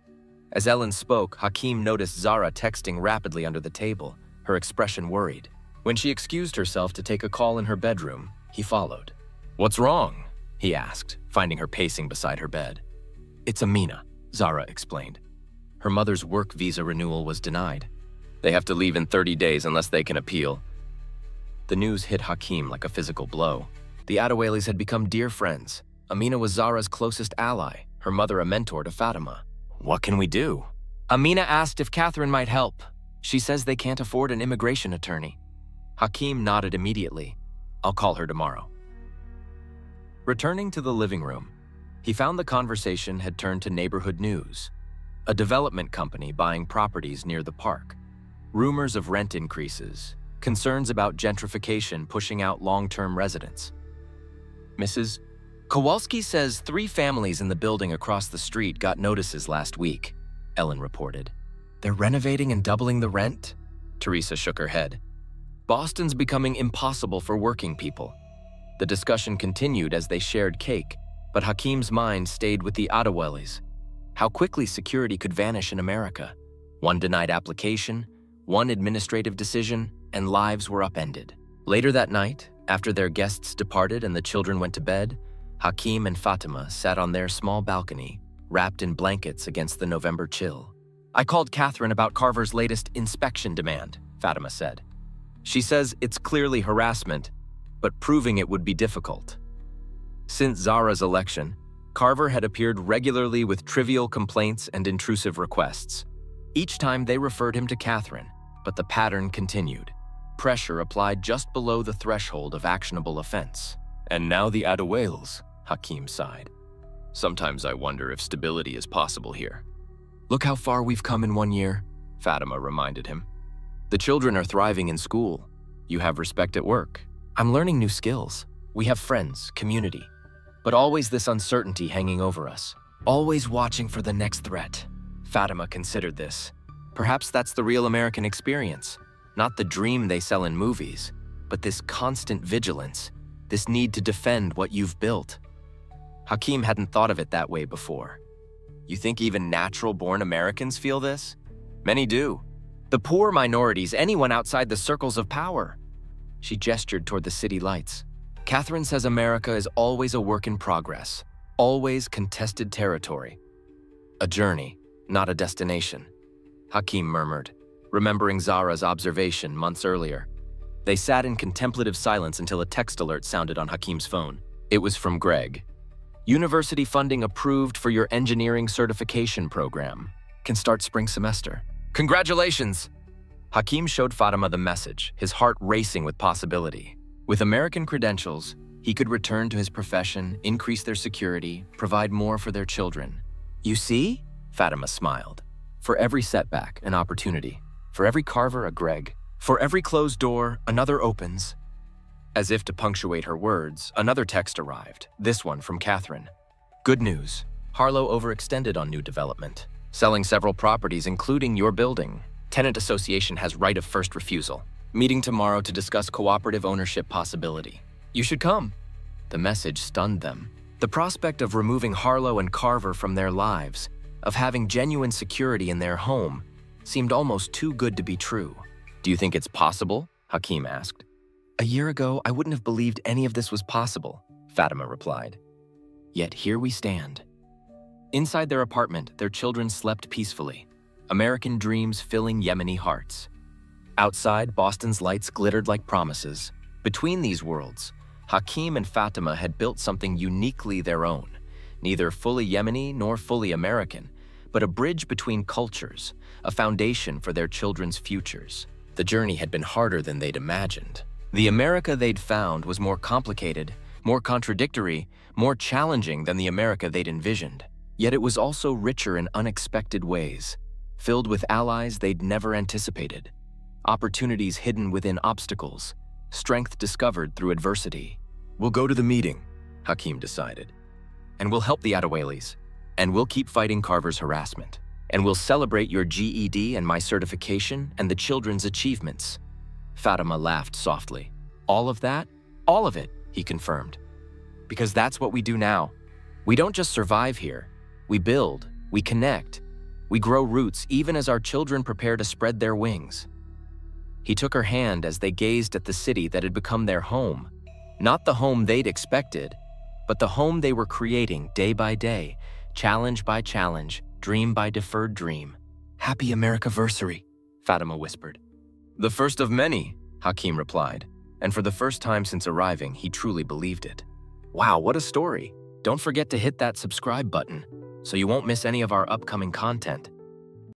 As Ellen spoke, Hakim noticed Zara texting rapidly under the table, her expression worried. When she excused herself to take a call in her bedroom, he followed. What's wrong? He asked, finding her pacing beside her bed. It's Amina, Zara explained. Her mother's work visa renewal was denied. They have to leave in 30 days unless they can appeal. The news hit Hakim like a physical blow. The Adawalis had become dear friends. Amina was Zara's closest ally, her mother a mentor to Fatima. What can we do? Amina asked if Catherine might help. She says they can't afford an immigration attorney. Hakim nodded immediately. I'll call her tomorrow. Returning to the living room, he found the conversation had turned to neighborhood news. A development company buying properties near the park. Rumors of rent increases. Concerns about gentrification pushing out long-term residents. Mrs. Kowalski says 3 families in the building across the street got notices last week, Ellen reported. They're renovating and doubling the rent? Teresa shook her head. Boston's becoming impossible for working people. The discussion continued as they shared cake, but Hakim's mind stayed with the Ottawalis. How quickly security could vanish in America. One denied application, one administrative decision, and lives were upended. Later that night, after their guests departed and the children went to bed, Hakim and Fatima sat on their small balcony, wrapped in blankets against the November chill. I called Catherine about Carver's latest inspection demand, Fatima said. She says it's clearly harassment, but proving it would be difficult. Since Zara's election, Carver had appeared regularly with trivial complaints and intrusive requests. Each time they referred him to Catherine, but the pattern continued. Pressure applied just below the threshold of actionable offense. And now the Ottawalis, Hakim sighed. Sometimes I wonder if stability is possible here. Look how far we've come in 1 year, Fatima reminded him. The children are thriving in school. You have respect at work. I'm learning new skills. We have friends, community. But always this uncertainty hanging over us. Always watching for the next threat. Fatima considered this. Perhaps that's the real American experience. Not the dream they sell in movies, but this constant vigilance, this need to defend what you've built. Hakim hadn't thought of it that way before. You think even natural-born Americans feel this? Many do. The poor minorities, anyone outside the circles of power. She gestured toward the city lights. Catherine says America is always a work in progress, always contested territory. A journey, not a destination, Hakim murmured, remembering Zara's observation months earlier. They sat in contemplative silence until a text alert sounded on Hakim's phone. It was from Greg. University funding approved for your engineering certification program. Can start spring semester. Congratulations! Hakim showed Fatima the message, his heart racing with possibility. With American credentials, he could return to his profession, increase their security, provide more for their children. You see? Fatima smiled. For every setback, an opportunity. For every Carver, a Greg. For every closed door, another opens. As if to punctuate her words, another text arrived, this one from Catherine. Good news. Harlow overextended on new development, selling several properties including your building. Tenant association has right of first refusal. Meeting tomorrow to discuss cooperative ownership possibility. You should come. The message stunned them. The prospect of removing Harlow and Carver from their lives, of having genuine security in their home, seemed almost too good to be true. Do you think it's possible? Hakim asked. A year ago, I wouldn't have believed any of this was possible, Fatima replied. Yet here we stand. Inside their apartment, their children slept peacefully, American dreams filling Yemeni hearts. Outside, Boston's lights glittered like promises. Between these worlds, Hakim and Fatima had built something uniquely their own, neither fully Yemeni nor fully American, but a bridge between cultures, a foundation for their children's futures. The journey had been harder than they'd imagined. The America they'd found was more complicated, more contradictory, more challenging than the America they'd envisioned. Yet it was also richer in unexpected ways, filled with allies they'd never anticipated, opportunities hidden within obstacles, strength discovered through adversity. We'll go to the meeting, Hakim decided. And we'll help the Ottawalis. And we'll keep fighting Carver's harassment. And we'll celebrate your GED and my certification and the children's achievements. Fatima laughed softly. All of that? All of it, he confirmed. Because that's what we do now. We don't just survive here. We build, we connect, we grow roots even as our children prepare to spread their wings. He took her hand as they gazed at the city that had become their home. Not the home they'd expected, but the home they were creating day by day, challenge by challenge, dream by deferred dream. Happy Americaversary, Fatima whispered. The first of many, Hakim replied, and for the first time since arriving, he truly believed it. Wow, what a story. Don't forget to hit that subscribe button so you won't miss any of our upcoming content.